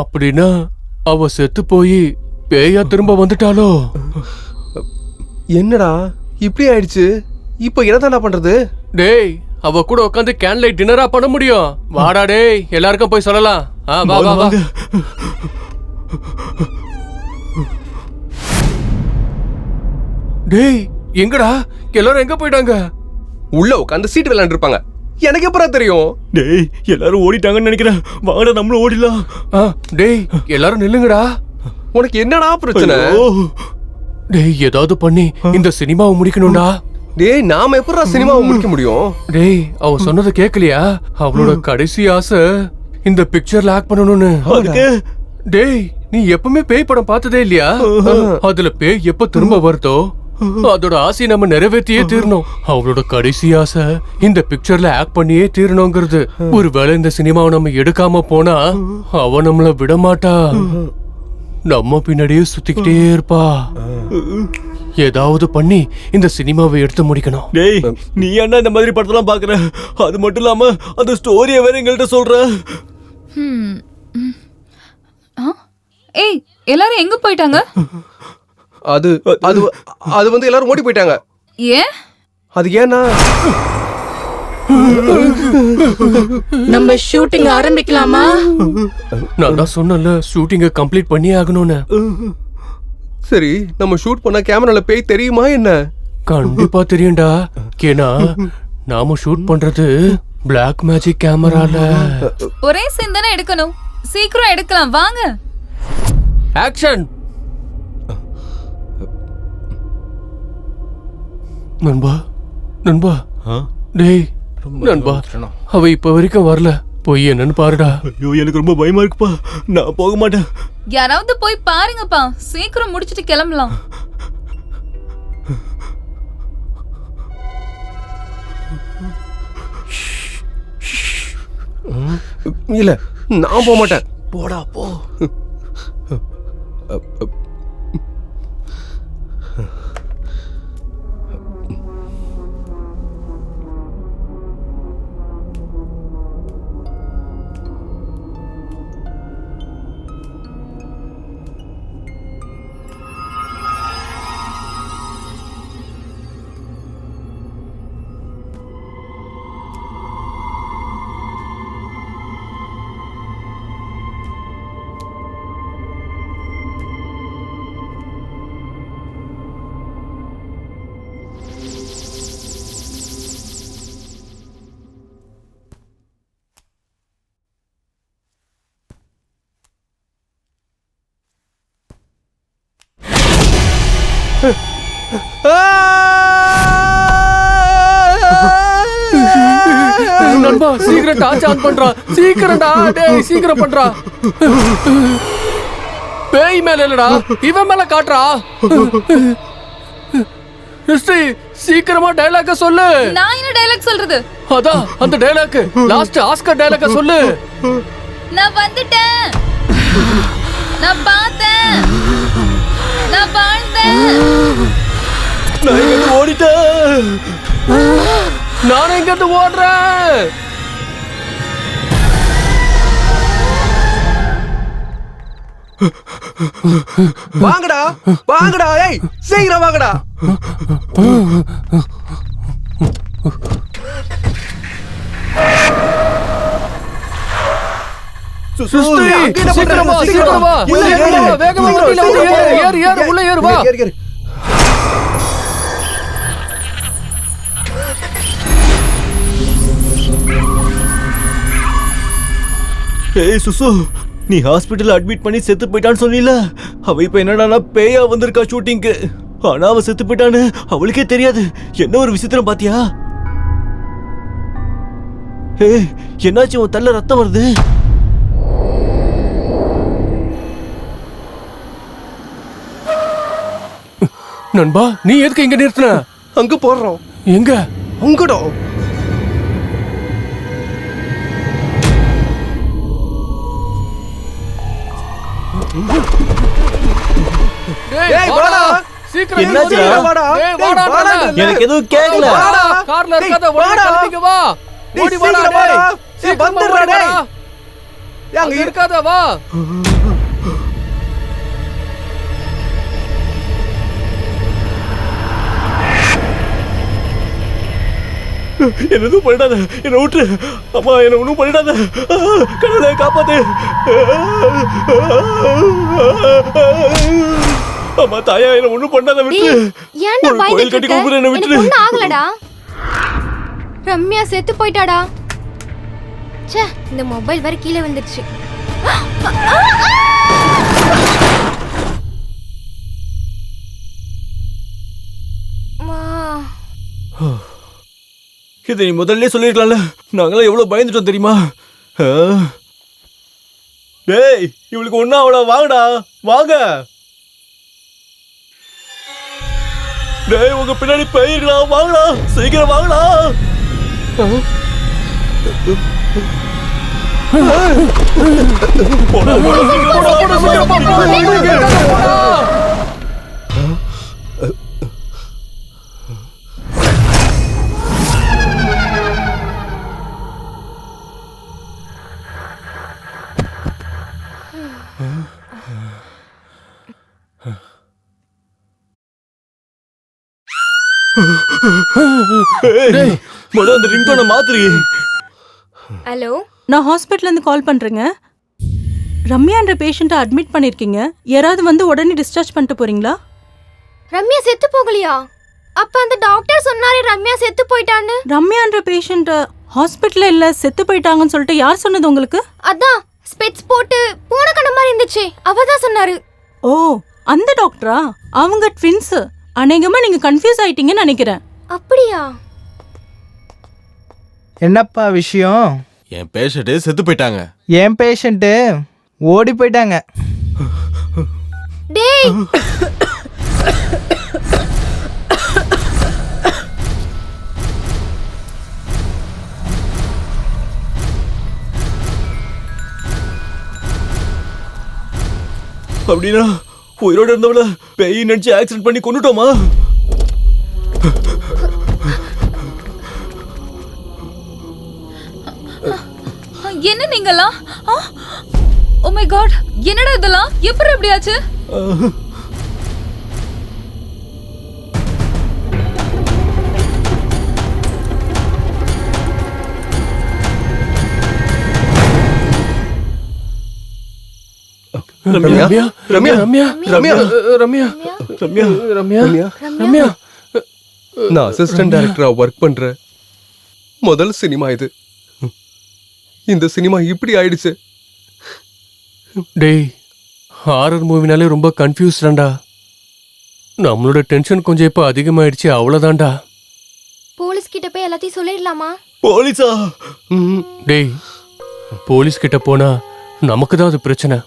அப்படின்னா அவ செத்து போய் பேயா திரும்ப வந்துட்டாளோ? என்னடா இப்படி ஆயிடுச்சு? இப்போ என்னதான்டா பண்றது? டேய், அவ கூட உட்காந்து கேன்லைட் டின்னரா பண்ண முடியும்? வாடா டேய், எல்லாருக்கும் போய் சொல்லலாம். வா வா வா. டேய், எங்கடா எல்லாரும் எங்க போயிட்டாங்க? உள்ள உட்காந்து சீட் விளையாண்டு இருப்பாங்க. எனக்கு எப்பறம் தெரியும்? டேய், எல்லாரும் ஓடிட்டாங்கன்னு நினைக்கிறேன். வாங்கடா நம்மளும் ஓடிடலாம். டேய், எல்லாரும் நில்லுங்கடா. உனக்கு என்னடா பிரச்சனை? டேய், ஏதாவது பண்ணி இந்த சினிமாவை முடிக்கணும்டா. டேய், நாம எப்படா சினிமாவை முடிக்க முடியும்? டேய், அவ சொன்னதை கேட்கலையா? அவளோட கடைசி ஆசை இந்த பிக்சர்ல ஆக்ட் பண்ணணும்னு. அதுக்கு டேய், நீ எப்பவுமே பேய் படம் பார்த்ததே இல்லையா? அதுல பேய் எப்ப திரும்ப வருதோ அதோட ஆசையை நம்ம நிறைவேற்றியே தீரணும். அவளோட கடைசி ஆசை இந்த பிக்சர்ல ஆக்ட் பண்ணியே தீரணுங்கிறது. ஒருவேளை இந்த சினிமாவை நம்ம எடுக்காம போனா அவ நம்மள விட மாட்டா. நம்ம பின்னாடியே சுத்திக்கிட்டே இருப்பா. ஏதாவது பண்ணி இந்த சினிமாவை எடுத்து முடிக்கணும். டேய், நீ என்ன இந்த மாதிரி படத்தெல்லாம் பாக்குற? அது மட்டும் இல்லாம அந்த ஸ்டோரியை வேற எங்கள்கிட்ட சொல்ற. ஏய், எல்லாரும் எங்க போயிட்டாங்க? அது அது அது வந்து எல்லாரும் ஓடி போயிட்டாங்க. ஏன்? அது ஏன்னா நம்ம ஷூட்டிங் ஆரம்பிக்கலாமா? நான் தான் சொன்னல ஷூட்டிங்க கம்ப்ளீட் பண்ணியே ஆகணும்னு. சரி, நம்ம ஷூட் பண்ண கேமரால பேய் தெரியுமா என்ன? கண்டிப்பா தெரியும்டா. ஏன்னா நாம ஷூட் பண்றது பிளாக் மேஜிக் கேமரால. ஒரே சீன் தானே எடுக்கணும், சீக்கிரம் எடுக்கலாம் வாங்க. ஆக்ஷன். நண்பா நண்பா. டேய் நண்பா, அவ இப்ப வரைக்கும் வரல. போய் என்னன்னு பாருடா. ஐயோ, எனக்கு ரொம்ப பயமா இருக்குப்பா. நான் போக மாட்டேன். யாராவது போய் பாருங்கப்பா, சீக்கிரம் முடிச்சிட்டு கிளம்பலாம். இல்ல, நான் போக மாட்டேன். போடா போ. நண்பா சீக்கிரம் டார்ச் ஆன் பண்றா, சீக்கிரம்டா டேய் சீக்கிரம் பண்றா. பேய் மேல இல்லடா, இவன் மேல காட்டுறா. ஹிஸ்டரி சீக்கிரமா டயலாக சொல்லு. நான் என்ன டயலாக் சொல்றது? அதான் அந்த டயலாக், லாஸ்ட் ஆஸ்கர் டயலாக சொல்லு. நான் வந்துட்டேன், நான் பார்த்தேன், நான் வாழ்ந்தேன். நான் இங்க ஓடிட்டேன். நானும் இங்க இருந்து ஓடுறேன். வாங்கடா வாங்கடா, ஏய் சீக்கிரம் வாங்கடா. சிஸ்டரி சீக்கிரம் வா, சீக்கிரம் வா. உள்ள ஏறு, வேகமா வண்டியில வந்து ஏறு, ஏறு, ஏறு, உள்ள ஏறு வா. ஏய் சுசு, நீ ஹாஸ்பிட்டல் அட்மிட் பண்ணி செத்து போயிட்டான்னு சொன்னீல. அவ இப்ப என்னடா பேயா வந்திருக்கா ஷூட்டிங்க்கு. ஆனா அவ செத்து போயிட்டான்னு அவளுக்கே தெரியாது. என்ன ஒரு விசித்திரம் பாத்தியா? ஏய் என்னாச்சு, உன் தள்ள ரத்தம் வருது. நண்பா நீ எதுக்கு இங்க நிறுத்தின? அங்க போடுறோம். எங்க? அங்கடா. டேய் வாடா, சீக்கிரம் என்னாச்சு? வாடா. டேய் வாடா, எனக்கு எதுவும் கேட்கல. வாடா, கார்ல இருக்காத, ஓடி கிளம்பிங்க வா. ஓடி வாடா டேய், சீக்கிரம் வந்துடா டேய். அங்க இருக்காத வா. என்ன எதுவும் பண்ணிடாத, என்ன விட்டு. அம்மா என்ன ஒன்றும் பண்ணிடாத. கடவுளை காப்பாத்து. அம்மா தாயா என்ன ஒன்றும் பண்ணாத விட்டு. ஏன்டா ஒரு கோயில் பயந்துட்டு கட்டி இருக்க? கூப்பிடுற என்ன எனக்கு விட்டு. ஒண்ணும் ஆகலடா. ரம்யா செத்து போயிட்டாடா. ச்சே, இந்த மொபைல் வேற கீழே வந்துருச்சு. இதை நீ முதல்ல சொல்லிருக்கலாம்ல. நாங்களாம் எவ்வளவு பயந்துட்டோம் தெரியுமா? டேய் இவளுக்கு ஒண்ணா அவள வாங்கடா, வாங்க. டேய் உங்க பின்னாடி போயிருக்கா, வாங்கடா சீக்கிரம் வாங்கடா. போடா போடா சீக்கிரம் போடா. முதல்ல அந்த ரிங்டோனை மாத்துறீ. ஹலோ, நான் ஹாஸ்பிட்டல்ல இருந்து கால் பண்றேங்க. ரம்யான்ற பேஷண்ட்டை அட்மிட் பண்ணிருக்கீங்க. யாராவது வந்து உடனே டிஸ்சார்ஜ் பண்ணிட்டு போறீங்களா? ரம்யா செத்து போகலையா? அப்ப அந்த டாக்டர் சொன்னாரே ரம்யா செத்து போயிட்டான்னு. ரம்யான்ற பேஷண்ட்டை ஹாஸ்பிட்டல்ல இல்ல செத்து போயிட்டாங்கன்னு சொல்லிட்டு யார் சொன்னது உங்களுக்கு? அதான் ஸ்பெட்ஸ் போட்டு பூனை கண்ண மாதிரி இருந்துச்சு, அவதான் சொன்னாரு. ஓ அந்த டாக்டரா? அவங்க ட்வின்ஸ். அநேகமா நீங்க கன்ஃபியூஸ் ஆயிட்டீங்கன்னு நினைக்கிறேன். அப்படியா? என்னப்பா விஷயம்? என் பேஷண்ட் செத்து போயிட்டாங்க. என் பேஷண்ட்டு ஓடி போயிட்டாங்க. டேய் அப்படின்னா உயிரோட இருந்தவள பேய் நினைச்சு ஆக்சிடென்ட் பண்ணி கொண்டுட்டோமா? என்ன நீங்கலாம்? ஓ மை காட், என்னடா இதெல்லாம்? எப்படி இப்படி ஆச்சு? ரம்யா ரம்யா ரம்யா ரம்யா ரம்யா ரம்யா ரம்யா ரம்யா நான் அசிஸ்டன்ட் டைரக்டரா ஒர்க் பண்றேன். முதல் சினிமா இது. இந்த சினிமா இப்படி ஆயிடுச்சு. டேய் ஹாரர் மூவினாலே ரொம்ப கன்ஃபியூஸ்டா. நம்மளோட டென்ஷன் கொஞ்சம் இப்ப அதிகமாயிடுச்சு, அவ்வளவுதான்டா. போலீஸ் கிட்ட போய் எல்லாத்தையும் சொல்லிடலாமா? போலீஸா? டேய், போலீஸ் கிட்ட போனா நமக்கு தான் அது பிரச்சனை.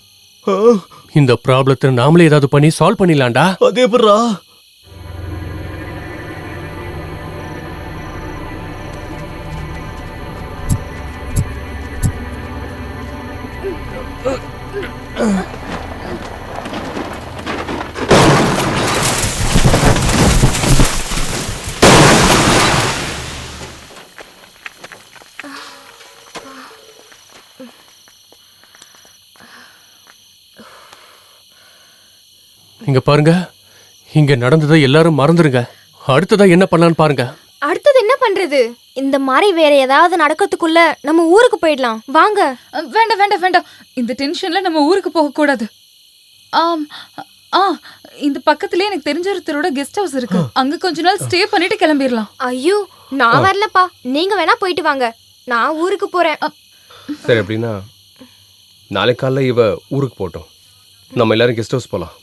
இந்த ப்ராப்ளத்தை நாமளே ஏதாவது பண்ணி சால்வ் பண்ணிடலாம்டா. அது எப்படிடா? இங்க பாருங்க, இங்க நடந்ததை எல்லாரும் மறந்துருங்க. அடுத்ததா என்ன பண்ணலான்னு பாருங்க. அடுத்தது என்ன பண்றது? இந்த மாதிரி வேற ஏதாவது நடக்கிறதுக்குள்ள நம்ம ஊருக்கு போயிடலாம். வாங்க. வேண்டாம் வேண்டாம் வேண்டாம், இந்த டென்ஷன்ல நம்ம ஊருக்கு போக கூடாது. இந்த பக்கத்துலயே எனக்கு தெரிஞ்ச ஒருத்தரோட கெஸ்ட் ஹவுஸ் இருக்கு, அங்க கொஞ்ச நாள் ஸ்டே பண்ணிட்டு கிளம்பிடலாம். ஐயோ, நான் வரலப்பா, நீங்க வேணா போயிட்டு வாங்க, நான் ஊருக்கு போறேன். சரி, அப்படின்னா நாளைக்கு காலைல இவ ஊருக்கு போட்டோம், நம்ம எல்லாரும் கெஸ்ட் ஹவுஸ் போலாம்.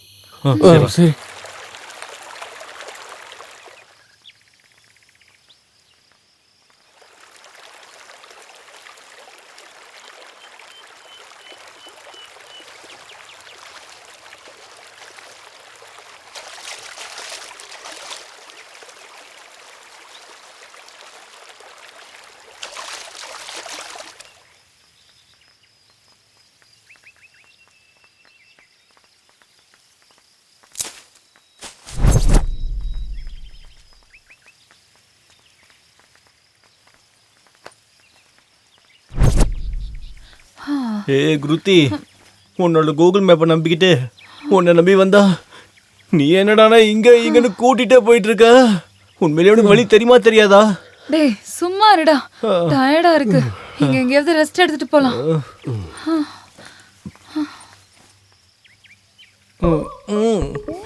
சரி. குருத்தி, உன்னோட கூகுள் மேப்பை நம்பிக்கிட்டு உன்னை நம்பி வந்தா நீ என்னடானா இங்கன்னு கூட்டிட்டே போயிட்டு இருக்க. உண்மையிலே உனக்கு வழி தெரியுமா தெரியாதா? டேய் சும்மா இருடா, டயர்டா இருக்கு, இங்க எங்கேயாவது ரெஸ்ட் எடுத்துட்டு போலாம்.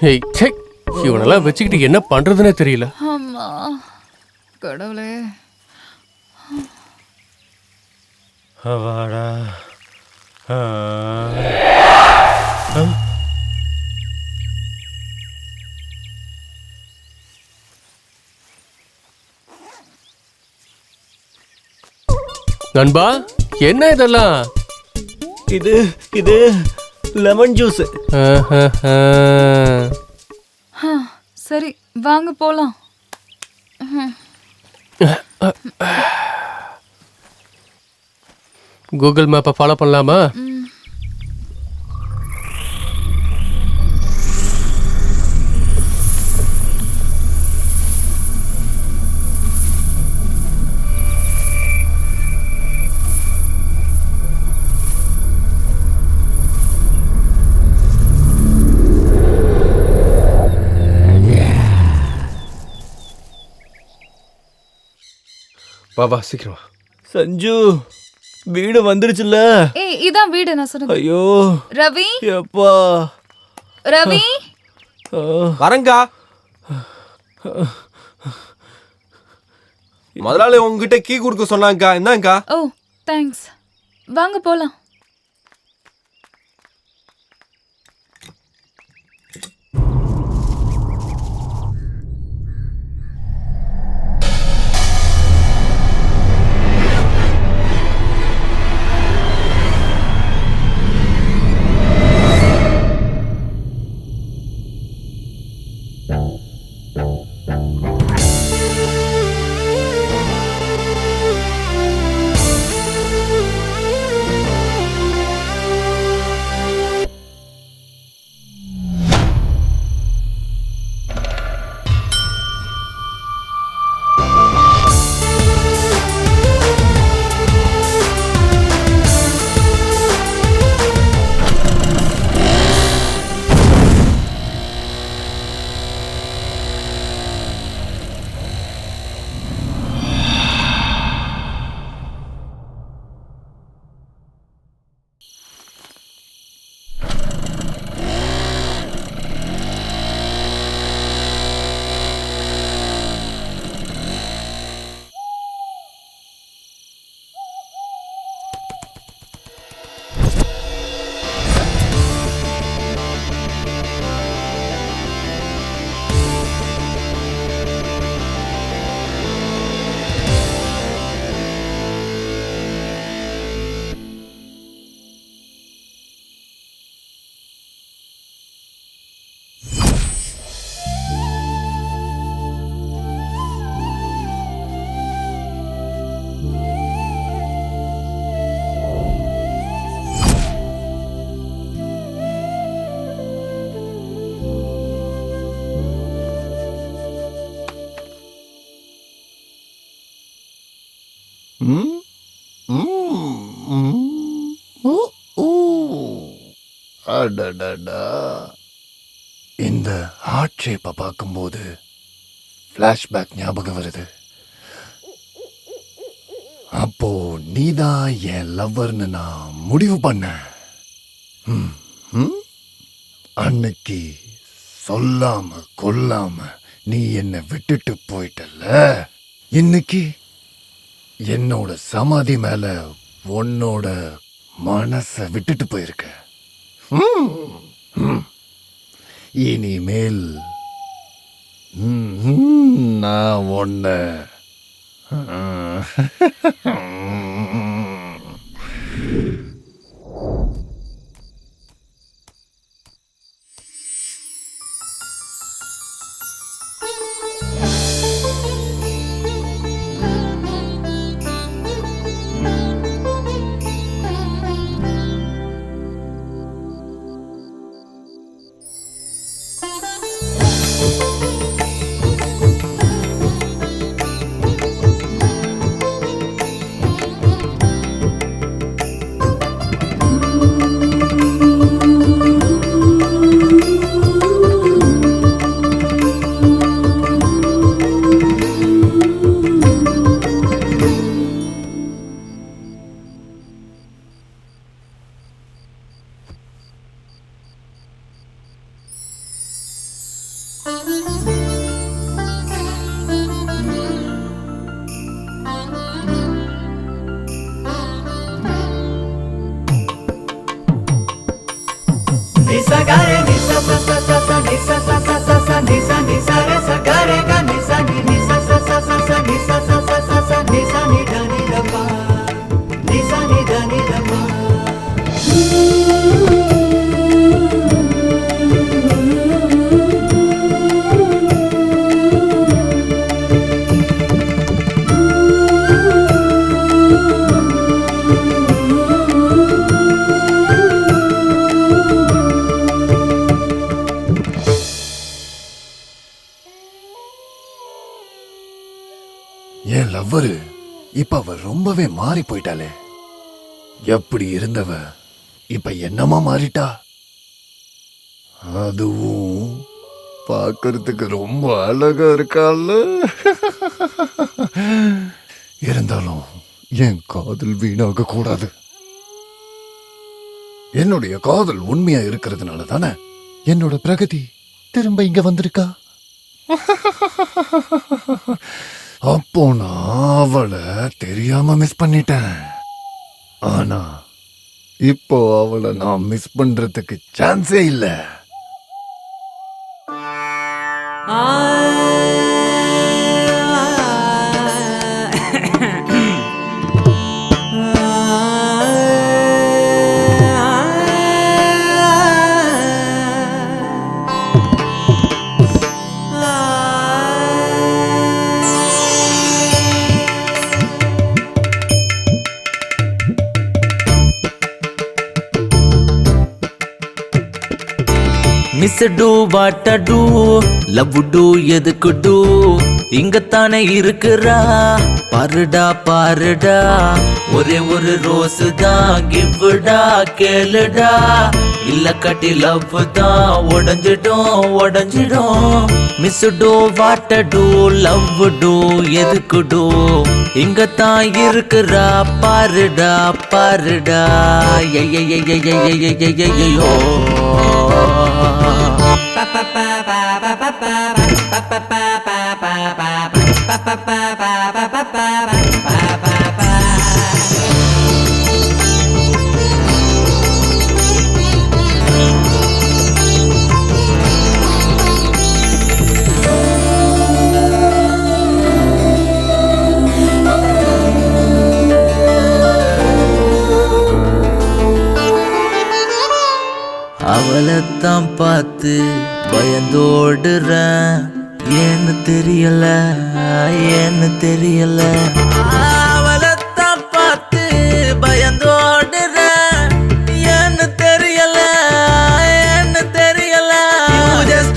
ஏய், ச்சே, இவனெல்லாம் வச்சுக்கிட்டு என்ன பண்றதுன்னே தெரியல. ஆமா கடவுளே. அவாடா. நண்பா, என்ன இதெல்லாம்? இது லெமன் ஜூஸ். சரி வாங்க போலாம். கூகுள் மேப்பை ஃபாலோ பண்ணலாமா? வா சீக்கிரம். சஞ்சு, வீடு வந்துருச்சுல்ல? ஏய், இதான் வீடு நான் சொன்னது. ஐயோ ரவி, எப்பா ரவி வரங்கா. முதலாளி உங்ககிட்ட கீ கொடுக்க சொன்னாங்கக்கா, என்னங்கக்கா? ஓ தேங்க்ஸ், வாங்க போலாம். அடடடா. இந்த ஹார்ட் ஷேப்பை பார்க்கும்போது ஃப்ளாஷ்பேக் ஞாபகம் வருது. அப்போ நீதான் என் லவ்வர்னு நான் முடிவு பண்ணேன். அன்னைக்கு சொல்லாம கொல்லாம நீ என்னை விட்டுட்டு போயிட்டல்ல, இன்னைக்கு என்னோட சமாதி மேல உன்னோட மனச விட்டுட்டு போயிருக்க. இனிமேல் நான் உன்ன என் லவ்வரு இப்ப அவ ரொம்பவே மாறி போயிட்டாளே. எப்படி இருந்தவ இப்ப என்னமா மாறிட்டா. அதுவும் பார்க்கறதுக்கு ரொம்ப அழகா இருக்கால. இருந்தாலும் என் காதல் வீணாக கூடாது. என்னுடைய காதல் உண்மையா இருக்கிறதுனால தானே என்னோட பிரகதி திரும்ப இங்க வந்திருக்கா. அப்போ நான் அவளை தெரியாம மிஸ் பண்ணிட்டேன். ஆனா இப்போ அவளை நான் மிஸ் பண்றதுக்கு சான்ஸே இல்லை. Miss two what two love two எதுக்கு டூ இங்கத்தானே இருக்குறா பாருடா பாருடா ஒரே ஒரு ரோஸ் தான் கிவ்டா கேளுடா இல்ல கட்டி லவ் தான் உடஞ்சிடும் miss two what two love two எதுக்கு டூ இங்கத்தான் இருக்குறா பாருடா பாருடா ஐயோ அவளைத்தான் பார்த்து பயந்தோடுறேன் ஏன்னு தெரியல அவளைத்தான் பார்த்து பயந்தோடுறேன் ஏன்னு தெரியல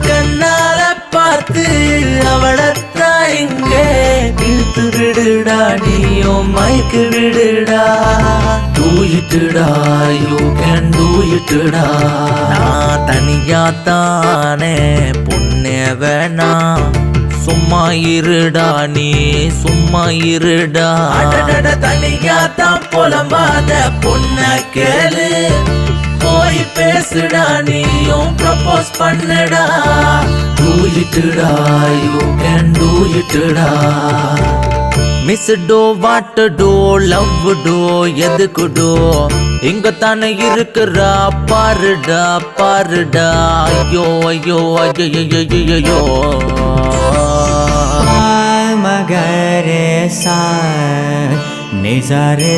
கண்ணால பார்த்து அவளைத்தான் இங்கே இழுத்து விடுடா நீயும் மயக்கு விடுடா do it டா you can do it டா நான் தனியா தானே பொண்ணே வேணா சும்மா இருடா நீ சும்மா இருடா அடடட தனியா தான் புலம்பாத பொண்ண கேளு போய் பேசுடா நீயும் ப்ரப்போஸ் பண்ணுடா do it டா you can do it டா miss to what to love to எதுக்கு டோ இங்க தானே இருக்குறா பாருடா பாருடா ஐயோ ஐயோ ஐயோ மகரே சா நிசரே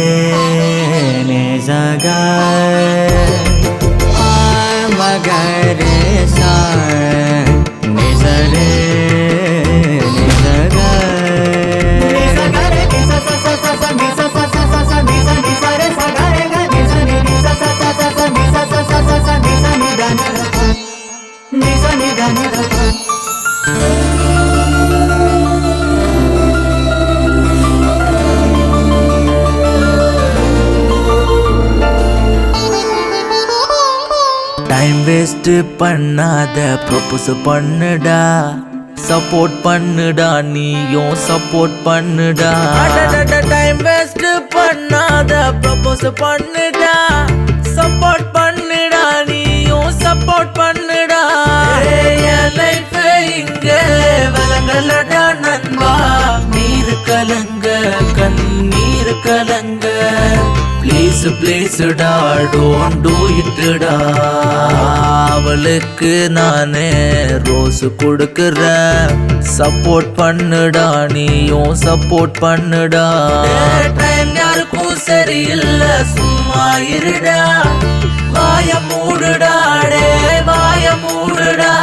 நிசக மகரே சா நிசரே நிசக டைம் வேஸ்ட் பண்ணாத ப்ரொபோஸ் பண்ணுடா சப்போர்ட் பண்ணுடா நீயும் சப்போர்ட் பண்ணுடா டைம் வேஸ்ட் பண்ணாத ப்ரொபோஸ் பண்ணுடா சப்போர்ட் பண்ணுடா நீயும் சப்போர்ட் பண்ணுடா என் லைஃப் இங்க விலங்கலடா நண்பா நீர் கலங்க கண்ணீர் கலங்க ப்ளீஸ் ப்ளீஸ் டா டோன்ட் டூ இட் டா அவளுக்கு நானே ரோஸ் கொடுக்குறேன் சப்போர்ட் பண்ணுடா நீயும் சப்போர்ட் பண்ணுடா டைம் யாருக்கும் சரியில்லை சும்மா இருடா வாய மூடுடா டே வாய மூடுடா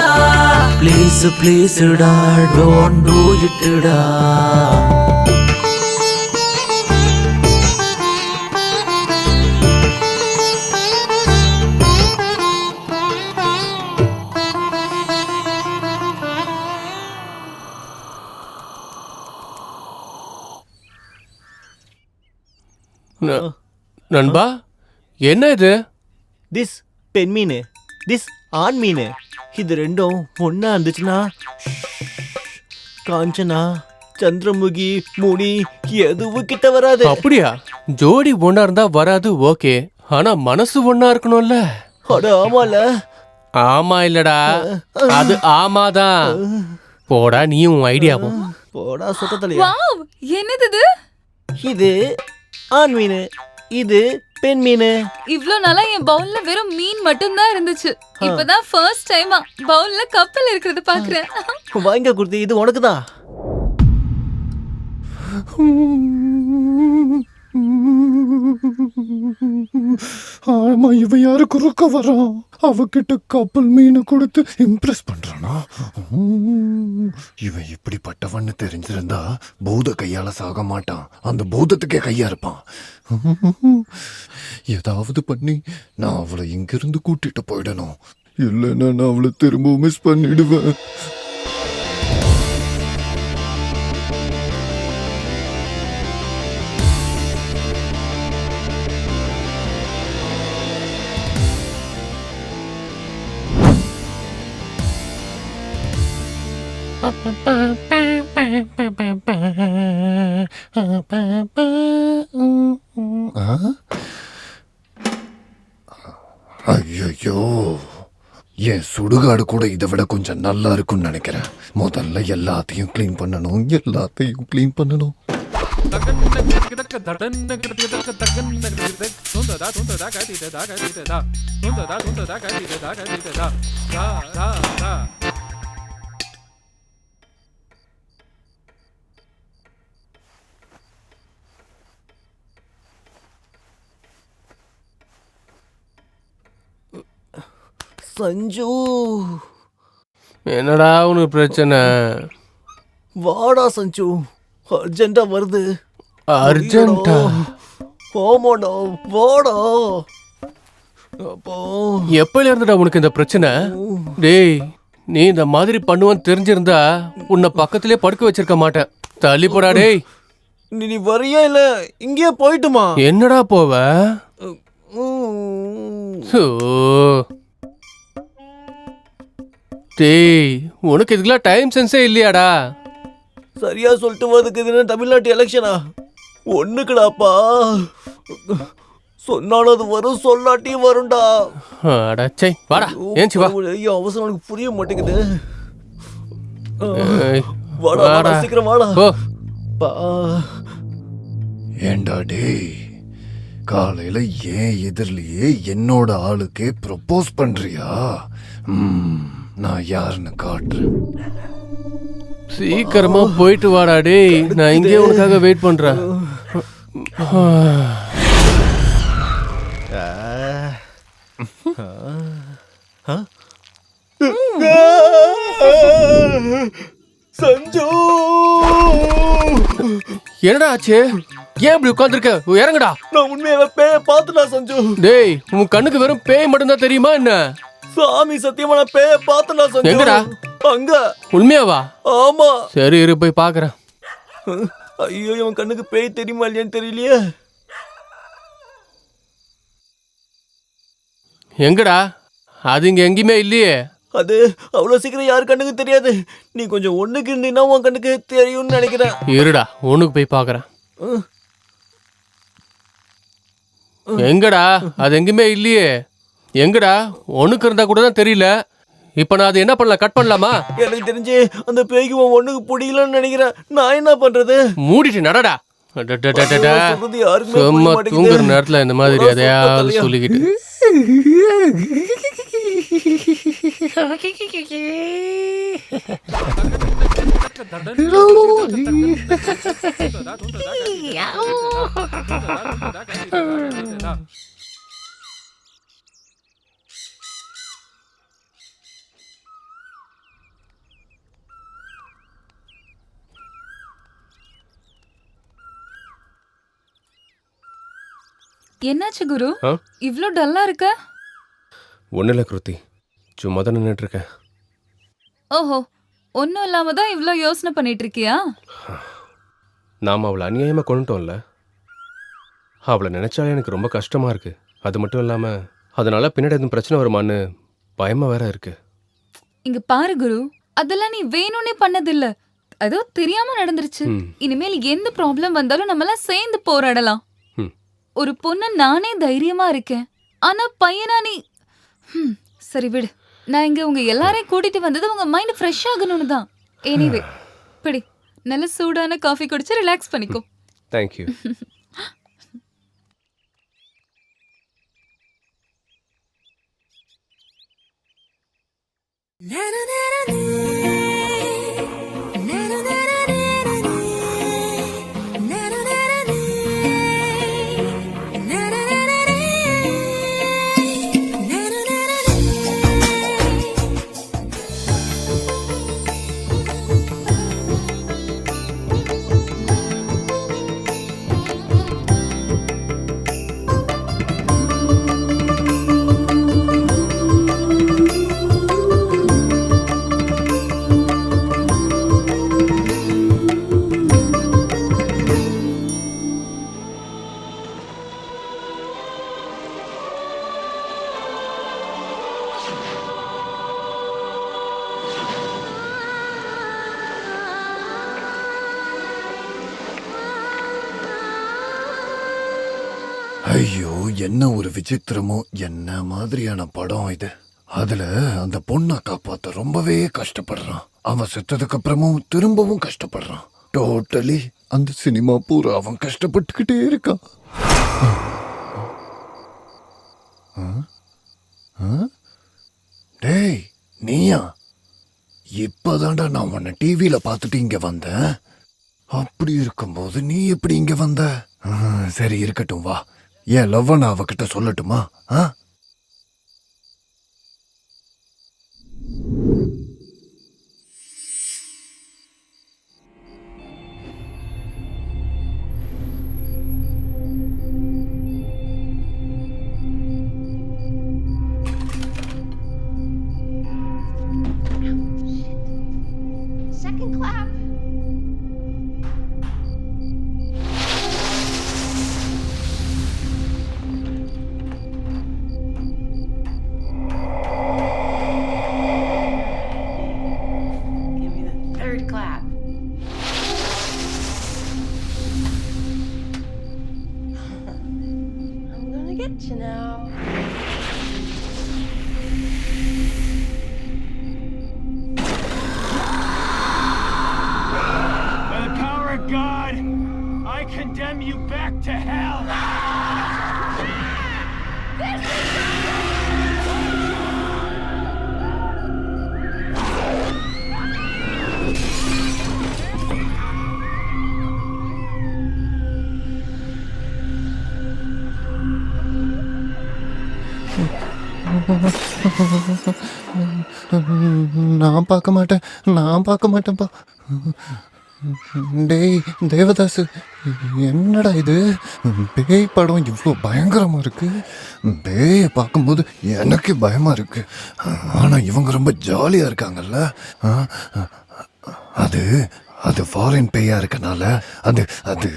ப்ளீஸ் ப்ளீஸ் டா டோன்ட் டூ இட் டா நண்பா என்ன இது திஸ் பெண் மீன் திஸ் ஆண் மீன் இது ரெண்டும் ஒன்னா இருந்துச்சுன்னா காஞ்சனா சந்திரமுகி முடி எதுவும் கிட்ட வராது. அப்படியா? ஜோடி ஒன்னா இருந்தா வராது ஓகே, ஆனா மனசு ஒன்னா இருக்கணும்ல. அட ஆமால. ஆமா இல்லடா, அது ஆமாதான். போடா நீயும் உன் ஐடியாவும். போடா சுத்தலையா. வாவ், என்னது இது? இது ஆண் மீன், இது பெண் மீன். இவ்ளோ நாளா என் பவுல்ல வெறும் மீன் மட்டும் தான் இருந்துச்சு. இப்பதான் ஃபர்ஸ்ட் டைமா பவுல்ல கப்பல் இருக்கிறது பாக்குறேன். வாங்க குருதி, இது உனக்கு தான். ஆமா, இவன் யாரு குறுக்க வரான்? அவகிட்ட கப்பல் மீன் கொடுத்து இம்ப்ரெஸ் பண்றானா? இவன் இப்படிப்பட்டவன்னு தெரிஞ்சிருந்தா பூத கையால சாக மாட்டான், அந்த பூதத்துக்கே கையா இருப்பான். ஏதாவது பண்ணி நான் அவளை இங்கிருந்து கூட்டிட்டு போயிடணும், இல்லைன்னா நான் அவளை திரும்பவும் மிஸ் பண்ணிடுவேன். ஐயோ, என் சுடுகாடு கூட இதை விட கொஞ்சம் நல்லா இருக்கும்னு நினைக்கிறேன். முதல்ல எல்லாத்தையும் கிளீன் பண்ணணும், எல்லாத்தையும் கிளீன் பண்ணணும். சஞ்சு, என்னடா உனக்கு பிரச்சனை? வாடா சஞ்சு, அர்ஜென்ட்டா வருது. அர்ஜென்ட்டா? ஆமாடா, வாடா. அப்போ எப்பல இருந்துடா உனக்கு இந்த பிரச்சனை? டேய், நீ இந்த மாதிரி பண்ணுவான்னு தெரிஞ்சிருந்தா உன்னை பக்கத்திலே படுக்க வச்சிருக்க மாட்டேன். தள்ளி போடா டேய். நீ வரியா இல்ல இங்கேயே போயிட்டுமா? என்னடா போவ? ஓ டேய், உனக்கு இதுக்கெல்லாம் டைம் சென்ஸே இல்லையாடா? சரியா சொல்லிட்டு வரதுக்கு இது என்ன தமிழ்நாட்டு எலெக்ஷனா? ஒண்ணுக்குடாப்பா. சொன்னாலும் அது வரும், சொல்லாட்டியும் வரும்டா. அடச்சை, வாடா ஏஞ்சி வா. ஐயோ அவசரம் எனக்கு புரிய மாட்டேங்குது. ஏய், வாடா வாடா, சீக்கிரம் வாடா. போ. ஏண்டா டேய், காலையில ஏன் எதிரிலேயே என்னோட ஆளுக்கே ப்ரொபோஸ் பண்றியா? நான் யாருன்னு காட்டுறேன். சீக்கிரமா போயிட்டு வாடா டேய், நான் இங்கே உனக்காக வெயிட் பண்றேன். சஞ்சு, என்னடா ஆச்சு? ஏன் இப்படி உட்கார்ந்திருக்க? இறங்குடா. நான் உண்மையாவே பேய பாத்துட்டா சஞ்சு. டேய், உன் கண்ணுக்கு வெறும் பேய் மட்டும் தான் தெரியுமா என்ன? சாமி சத்தியமா நான் பேய பாத்துட்டா சஞ்சு. எங்கடா? அங்க. உண்மையாவா? ஆமா. சரி இரு, போய் பாக்குறேன். ஐயோ, இவன் கண்ணுக்கு பேய் தெரியுமா இல்லையான்னு தெரியலையே. எங்கடா? அது இங்க எங்கேயுமே இல்லையே. அது அவ்வளவு சீக்கிரம் யாரு கண்ணுக்கு தெரியாது. நீ கொஞ்சம் ஒண்ணுக்கு இருந்தீங்கன்னா உன் கண்ணுக்கு தெரியும்னு நினைக்கிறேன். இருடா, ஒண்ணுக்கு போய் பாக்குறேன். எங்கடா? அது எங்கேயுமே இல்லையே. எங்கடா? ஒண்ணுக்கு இருந்தா கூட தான் தெரியல. இப்ப நான் அது என்ன பண்ணலாம்? கட் பண்ணலாமா? எனக்கு தெரிஞ்சு அந்த பேய்க்கு உன் ஒண்ணுக்கு பிடிக்கலன்னு நினைக்கிறேன். நான் என்ன பண்றது? மூடிட்டு நடடா. சும்மா தூங்குற நேரத்துல இந்த மாதிரி எதையாவது சொல்லிக்கிட்டு. என்னாச்சு குரு, இவ்ளோ டல்லா இருக்க? ஒன்றும் இல்லை கிருத்தி, சும்மா தான் நின்றுட்டு இருக்கேன். ஓஹோ, ஒன்றும் இல்லாம தான் இவ்ளோ யோசனை பண்ணிட்டு இருக்கியா? நாம் அவளை அநியாயமாக கொண்டுட்டோம்ல, அவளை நினைச்சாலே எனக்கு ரொம்ப கஷ்டமா இருக்கு. அது மட்டும் இல்லாமல் அதனால பின்னாடி எதுவும் பிரச்சனை வருமான்னு பயமா வேற இருக்கு. இங்க பாரு குரு, அதெல்லாம் நீ வேணும்னே பண்ணதில்ல, அதோ தெரியாம நடந்துருச்சு. இனிமேல் எந்த ப்ராப்ளம் வந்தாலும் நம்மளாம் சேர்ந்து போராடலாம். ஒரு பொண்ணு நானே தைரியமா இருக்கேன், ஆனா பையனா நீ? சரி விடு, நான் இங்க உங்க எல்லாரையும் கூட்டிட்டு வந்தது உங்க மைண்ட் ஃப்ரெஷ் ஆகணும்னு தான். எனிவே, பிடி, நல்ல சூடான காஃபி குடிச்சு ரிலாக்ஸ் பண்ணிக்கோ. தேங்க்யூ. ஐயோ, என்ன ஒரு விசித்திரமோ. என்ன மாதிரியான படம் இது? அதுல அந்த பொண்ணை காப்பாத்த ரொம்பவே கஷ்டப்படுறான். அவன் செத்ததுக்கு அப்புறமும் திரும்பவும் கஷ்டப்படுறான். டோட்டலி அந்த சினிமா பூரா அவன் கஷ்டப்பட்டுக்கிட்டே இருக்கான். டேய் நீயா? இப்பதான்டா நான் உன்னை டிவியில பார்த்துட்டு இங்க வந்தேன். அப்படி இருக்கும்போது நீ எப்படி இங்க வந்த? சரி இருக்கட்டும், வா. ஏன் லவ் நான் அவகிட்ட சொல்லட்டுமா? Second clap. By the power of God, I condemn you back to hell. நான் பார்க்க மாட்டேன்ப்பா. டேய் தேவதாஸ், என்னடா இது? பேய் படம் இவ்வளோ பயங்கரமா இருக்கு. பேயை பார்க்கும்போது எனக்கு பயமா இருக்கு. ஆனா இவங்க ரொம்ப ஜாலியா இருக்காங்கல்ல. அது அது ஃபாரின் பேயா இருக்கனால அது அது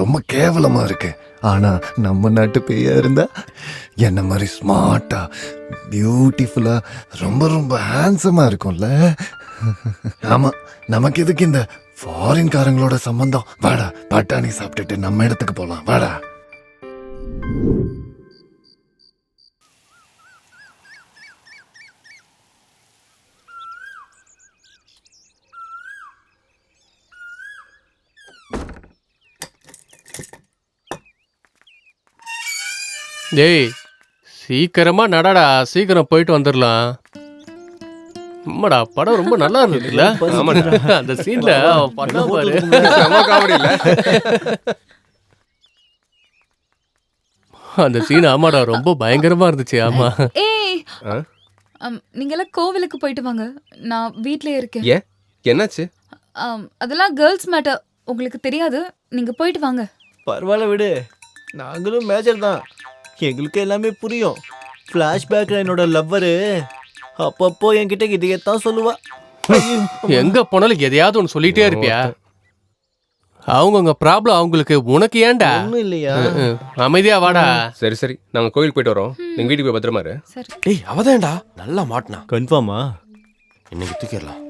ரொம்ப கேவலமா இருக்கு. ஆனா நம்ம நாட்டு பேயா இருந்தா என்ன மாதிரி ஸ்மார்ட்டா பியூட்டிஃபுல்லா ரொம்ப ரொம்ப ஹேண்ட்ஸமா இருக்கும்ல. ஆமா, நமக்கு எதுக்கு இந்த ஃபாரின்காரங்களோட சம்பந்தம்? வாடா, பட்டாணி சாப்பிட்டுட்டு நம்ம இடத்துக்கு போலாம், வாடா. டேய் சீக்கிரமா நடடா, சீக்கிரம் போயிட்டு வந்துடலாம். ஆமாடா, படம் ரொம்ப நல்லா இருந்துச்சுல்ல? அந்த சீன்ல பண்ண பாரு, அந்த சீன் ஆமாடா ரொம்ப பயங்கரமா இருந்துச்சு. ஆமா. ஏய் நீங்கெல்லாம் கோவிலுக்கு போயிட்டு வாங்க, நான் வீட்லயே இருக்கேன். ஏன், என்னாச்சு? அதெல்லாம் கேர்ள்ஸ் மேட்டர், உங்களுக்கு தெரியாது. நீங்க போயிட்டு வாங்க. பரவாயில்ல விடு, நாங்களும் மேஜர் தான், எங்களுக்கு எல்லாமே புரியும். ஃப்ளாஷ்பேக்கில் என்னோட லவ்வரு அப்பப்போ என்கிட்ட இதையத்தான் சொல்லுவா. எங்க போனாலும் எதையாவது ஒன்று சொல்லிட்டே இருப்பியா? அவங்கவுங்க ப்ராப்ளம் அவங்களுக்கு, உனக்கு ஏன்டா? ஒன்றும் இல்லையா? அமைதியா வாடா. சரி சரி, நாங்க கோயில் போயிட்டு வரோம். நீங்க வீட்டுக்கு போய் பத்திரமா இரு. டேய் அவதான்டா நல்லா மாட்டினா. கன்ஃபார்மா? இன்னைக்கு தூக்கிடலாம்.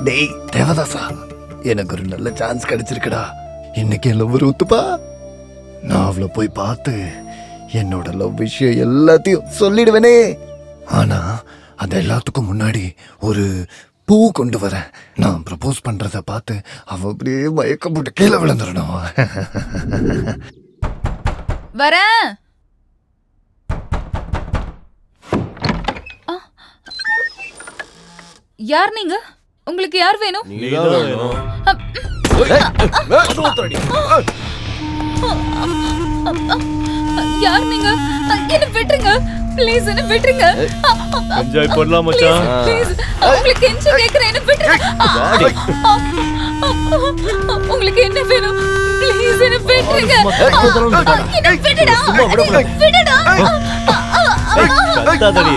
டேய் தேவதாசா, எனக்கு ஒரு நல்ல சான்ஸ் கிடைச்சிருக்குடா. இன்னைக்கு என் லவ் ஒத்துப்பா. நான் அவளை போய் பார்த்து என்னோட லவ் விஷயம் எல்லாத்தையும் சொல்லிடுவேனே. ஆனா அது எல்லாத்துக்கும் முன்னாடி ஒரு பூ கொண்டு வரேன். நான் ப்ரப்போஸ் பண்றத பார்த்து அவ அப்படியே மயக்கம் போட்டு கீழே விழுந்துடணும். வரேன். யார் நீங்க? உங்களுக்கு யார் வேணும்? யார் நீங்க? என்ன விட்டுருங்க ப்ளீஸ், என்ன விட்டுருங்க. என்ஜாய் பண்ணலாம் மச்சான். ப்ளீஸ், உங்களுக்கு என்ன கேக்குறேன், என்ன விட்டுருங்க. உங்களுக்கு என்ன வேணும்? ப்ளீஸ் என்ன விட்டுருங்க. என்ன விடுடா, விடுடா. கத்தாதடி,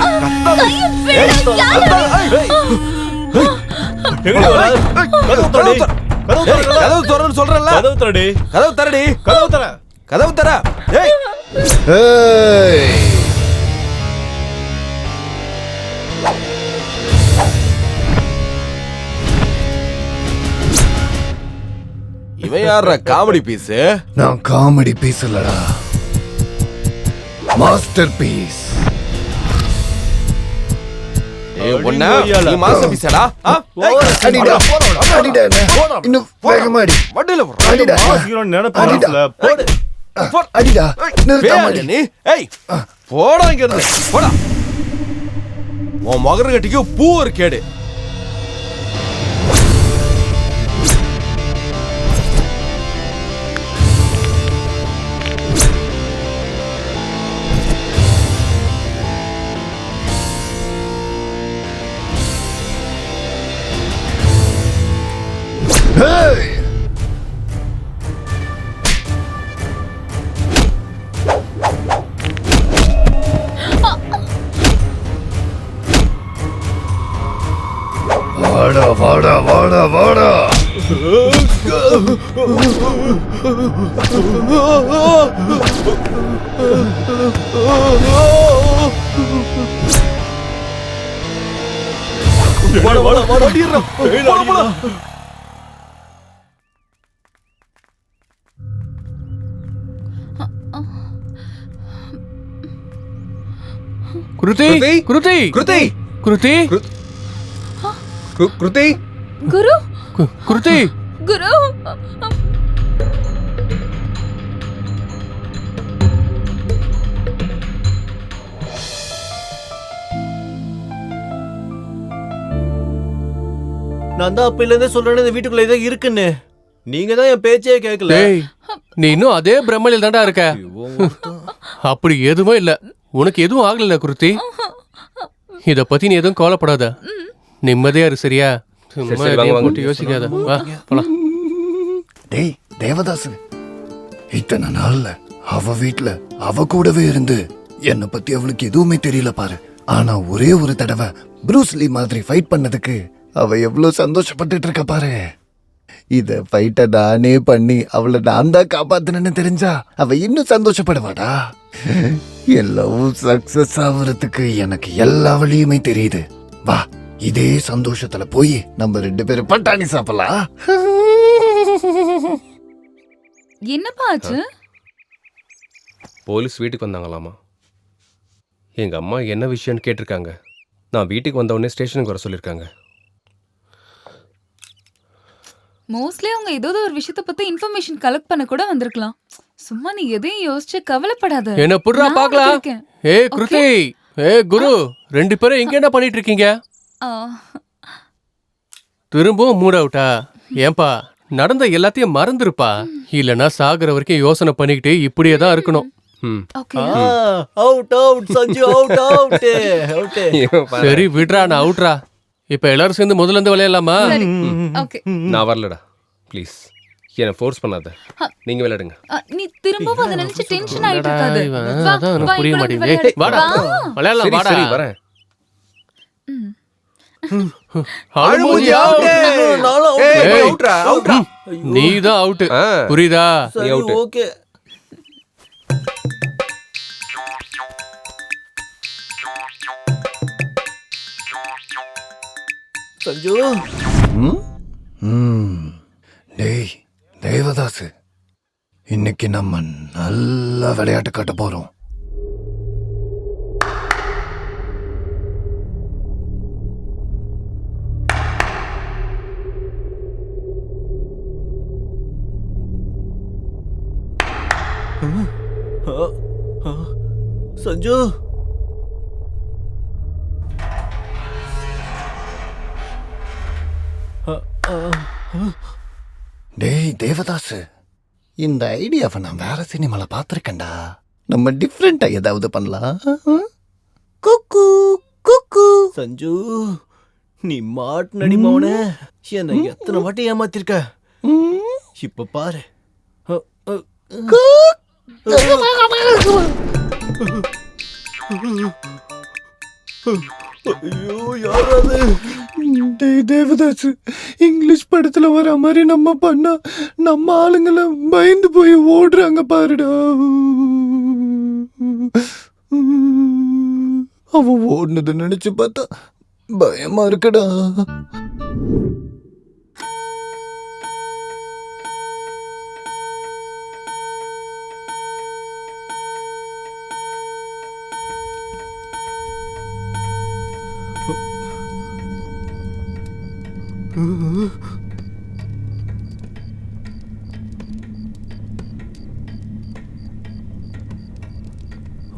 கதவு தரன்னு சொல்றல. கதவு தரடி, கதவு தரடி, கதவு தர, கதவு தர. ஏய் இவன் யாரா காமெடி பீஸ்? நான் காமெடி பீஸ் இல்லடா, மாஸ்டர் பீஸ். ஒண்ணா நீ மாஸ்டர் பீஸ்டா? அடிடா, அடிடா, இன்னும் வேகமா அடி. வண்டில அடிடா, நினைப்பாடல போடு. அடிடா, நிறுத்தாம அடி. நீ ஏய் போடா இங்க இருந்து, போடா. உன் மகர கட்டிக்கு பூ ஒரு கேடு. வாடா வாடா வாடா. வாடா வாடா வாடா அடிறா. போடா போடா. குருதி குருதி கிருத்தி குருதி கிருத்தி குரு குருதி குரு நான் தான் அப்பையில இருந்தே சொல்றேன் இந்த வீட்டுக்குள்ள ஏதோ இருக்குன்னு. நீங்க தான் என் பேச்சே கேட்கல. டேய் நீ இன்னும் அதே பிரம்மலில் தான்டா இருக்க. அப்படி எதுவும் இல்ல, உனக்கு எதுவும் ஆகல குருதி. இத பத்தி நீ எதுவும் கவலைப்படாத, நிம்மதியா இரு சரியா? சும்மா எதையும் போட்டு யோசிக்காத. வா போலாம். டேய் தேவதாசு, இத்தனை நாள்ல அவ வீட்ல அவ கூடவே இருந்து என்னை பத்தி அவளுக்கு எதுவுமே தெரியல பாரு. ஆனா ஒரே ஒரு தடவை ப்ரூஸ்லி மாதிரி ஃபைட் பண்ணதுக்கு அவ எவ்வளவு சந்தோஷப்பட்டுட்டு இருக்க பாரு. இத ஃபைட்ட நானே பண்ணி அவளை நான் தான் காப்பாத்தினேன்னு தெரிஞ்சா அவ இன்னும் சந்தோஷப்படுவாடா. எல்லாம் சக்சஸ் ஆகுறதுக்கு எனக்கு எல்லா வழியுமே தெரியுது. வா, இதே சந்தோஷத்துல போய் நம்ம 2 பேரும் பட்டாணி சாப்பிடலாம். என்னப்பா ஆச்சு? போலீஸ் வீட்டுக்கு வந்தாங்களாமா. எங்கள் அம்மா என்ன விஷயம்னு கேட்டிருக்காங்க. நான் வீட்டுக்கு வந்த உடனே ஸ்டேஷனுக்கு வர சொல்லியிருக்காங்க. மோஸ்ட்லி அவங்க ஏதோ ஒரு விஷயத்த பத்தி இன்ஃபர்மேஷன் கலெக்ட் பண்ண கூட வந்திருக்கலாம். சும்மா நீ எதையும் யோசிச்சு கவலைப்படாத. என்ன புடுறா நான் பாக்கலாம். இருக்கேன். ஏய் குருதி, ஏய் குரு, 2 பேரும் எங்க என்ன பண்ணிட்டு இருக்கீங்க? ஆ, திரும்பவும் மூட் அவுட்டா? ஏன்பா, நடந்த எல்லாத்தையும் மறந்துருப்பா. இல்லனா சாகுற வரைக்கும் யோசனை பண்ணிக்கிட்டு இப்படியே தான் இருக்கணும். Okay. Out out Sanju out out out. சரி விடுறா, நான் அவுட்ரா. இப்ப எல்லாரும் சேர்ந்து முதல்ல இருந்து விளையாடலாமா? சரி. ஓகே. நான் வரலடா, ப்ளீஸ் என்னை ஃபோர்ஸ் பண்ணாத. நீங்க விளையாடுங்க. நீ திரும்பவும் அதை நினைச்சு டென்ஷன் ஆயிட்டு இருக்காத. இவன், வா, அதான் எனக்கு வா, புரிய என் கூட மாட்டேங்குது. விளையாடு. ஏய், வாடா வா. விளையாடலாம், சரி, வாடா. சரி வரேன். அழுமூஞ்சி out. ஏய், நீ தான் அவுட், புரியுதா? நீ அவுட். ஓகே. சஞ்சு, டேய் தேவதாசு, இன்னைக்கு நம்ம நல்ல விளையாட்டு காட்ட போறோம். சஞ்சு டேய் தேவதாசு, இந்த ஐடியாவை நான் வேற சினிமால பார்த்திருக்கேன்டா. நம்ம டிஃப்ரெண்டா ஏதாவது பண்ணலாம். குக்கு குக்கு. சஞ்சு, நீ மாட்டு நடிமவன என்ன எத்தனை வாட்டி ஏமாத்திருக்க. இப்ப பாரு. ஐயோ, யாராவது? டேய் தேவதாசு, இங்கிலீஷ் படத்துல வர மாதிரி நம்ம பண்ணா நம்ம ஆளுங்களை பயந்து போய் ஓடுறாங்க பாருடா. அவன் ஓடுனது நினைச்சு பார்த்தா பயமா இருக்குடா.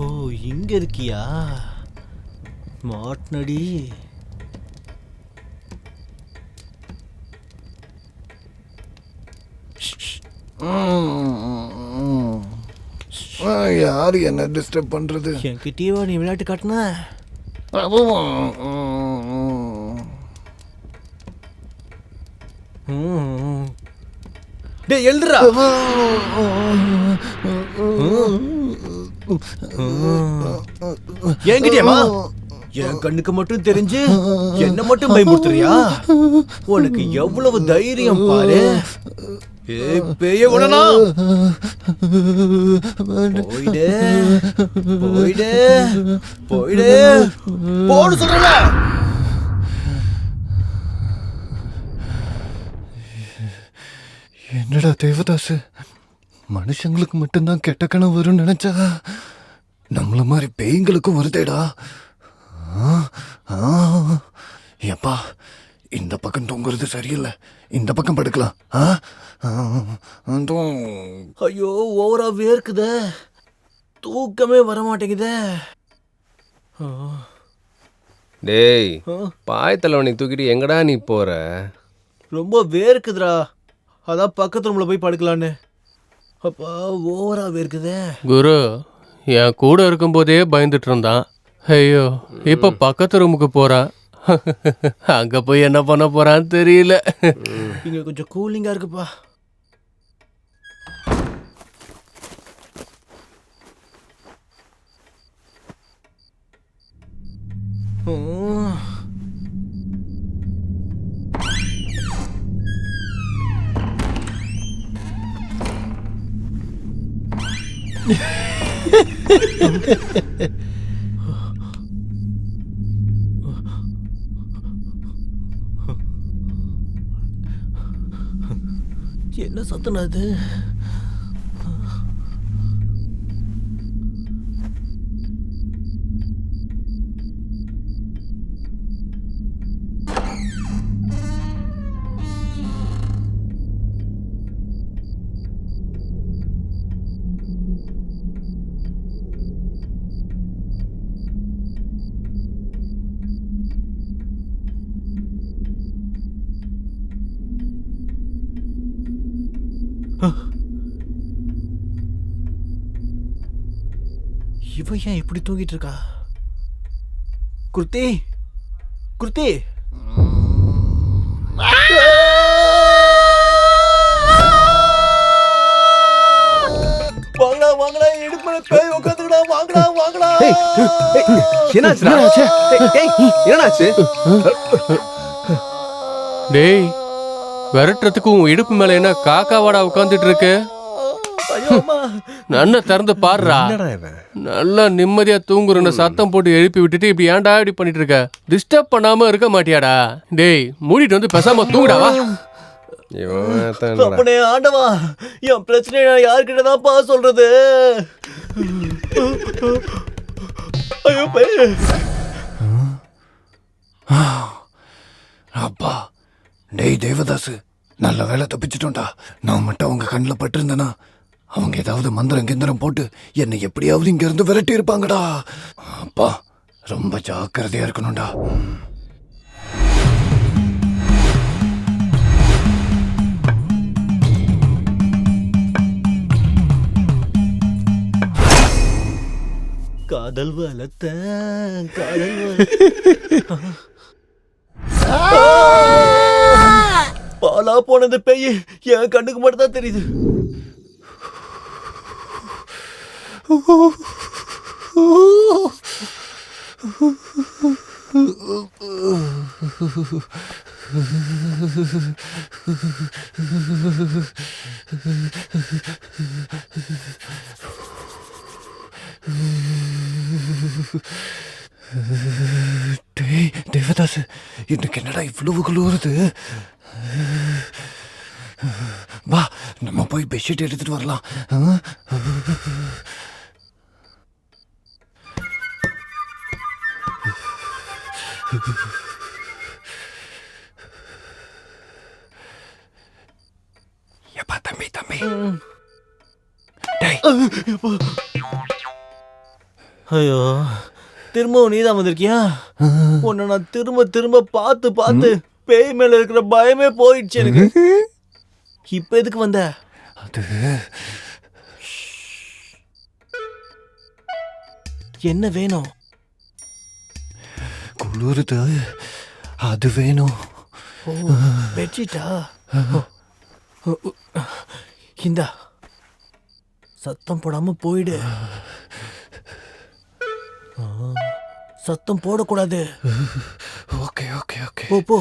ஓ, இங்க இருக்கியா மாட்னடி? யாரு என்ன டிஸ்டர்ப் பண்றது? என்கிட்டயேவா நீ விளையாட்டு காட்டின? டேய் எழுதுடா. என்கிட்டயாமா? என் கண்ணுக்கு மட்டும் தெரிஞ்சு என்ன மட்டும் பயமுறுத்துறியா? உனக்கு எவ்வளவு தைரியம் பாரு. ஏய் பேய விடனா, போயிடு போயிடு போயிடு போடு சொல்றல. என்னடா தேவதாசு, மனுஷங்களுக்கு மட்டும்தான் கெட்ட கனவு வரும்னு நினைச்சா நம்மள மாதிரி பேய்களுக்கும் வருதேடா. எப்பா, இந்த பக்கம் தூங்குறது சரியில்லை, இந்த பக்கம் படுக்கலாம். ஐயோ ஓவரா வேர்க்குதே, தூக்கமே வர மாட்டேங்குதே. டேய், பாய் தலைவனை தூக்கிட்டு எங்கடா நீ போற? ரொம்ப வேர்க்குதுடா, அதான் பக்கத்து ரூம்ல போய் படுக்கலான்னு. அப்பா ஓவரா வேர்க்குதே. குரு என் கூட இருக்கும்போதே பயந்துட்டு இருந்தான். ஐயோ இப்ப பக்கத்து ரூமுக்கு போறான். அங்க போய் என்ன பண்ண போறான்னு தெரியல. இங்க கொஞ்சம் கூலிங்கா இருக்குப்பா. என்ன சத்தம் அது? இவன் ஏன் இப்படி தூங்கிட்டு இருக்கா? குர்த்தி, குர்த்தி, வாங்கடா வாங்கடா, இடுப்புல பேய் உட்காந்துக்கடா, வாங்கடா வாங்கடா. என்னாச்சு? என்னாச்சு? டேய், விரட்டுறதுக்கு உன் இடுப்பு மேல என்ன காக்காவாடா உட்காந்துட்டு இருக்கு? நன்ன திறந்து பாடுறா. நல்லா நிம்மதியா தூங்குறன்னு சத்தம் போட்டு எழுப்பி விட்டுட்டு இப்படி ஏன்டா இப்படி பண்ணிட்டு இருக்க? டிஸ்டர்ப் பண்ணாம இருக்க மாட்டியாடா? டேய், மூடிட்டு வந்து பேசாம தூங்குடாவா. அப்பனே ஆண்டவா, என் பிரச்சனை யாருக்கிட்ட தான்ப்பா சொல்றது? ஐயோ பேய். அப்பா, டேய் தேவதாசு, நல்ல வேலை தப்பிச்சிட்டோம்டா. நான் மட்டும் அவங்க கண்ணில் பட்டிருந்தேனா அவங்க ஏதாவது மந்திரம் கிந்திரம் போட்டு என்னை எப்படியாவது இங்க இருந்து விரட்டி இருப்பாங்கடா. அப்பா, ரொம்ப ஜாக்கிரதையா இருக்கணும்டா. காதல் வளர்த்த காதல் பாலா போனது பேய் என் கண்ணுக்கு மட்டும் தான் தெரியுது. டேய் தேவதாசு, இன்னைக்கு என்னடா இவ்வளவு குளிருது? வா, நம்ம போய் பெட்ஷீட் எடுத்துட்டு வரலாம். எப்பா தம்பி தம்பி. ஐயோ, திரும்பவும் நீதான் வந்திருக்கியா? உன்னை நான் திரும்ப திரும்ப பார்த்து பார்த்து பேய் மேல இருக்கிற பயமே போயிடுச்சு எனக்கு. இப்ப எதுக்கு வந்த? அது என்ன வேணும்? குளிருது, அது வேணும். பெட்ஷீட்டா? இந்தா, சத்தம் போடாம போயிடு. சத்தம் போடக்கூடாது. ஓகே ஓகே ஓகே போ போ.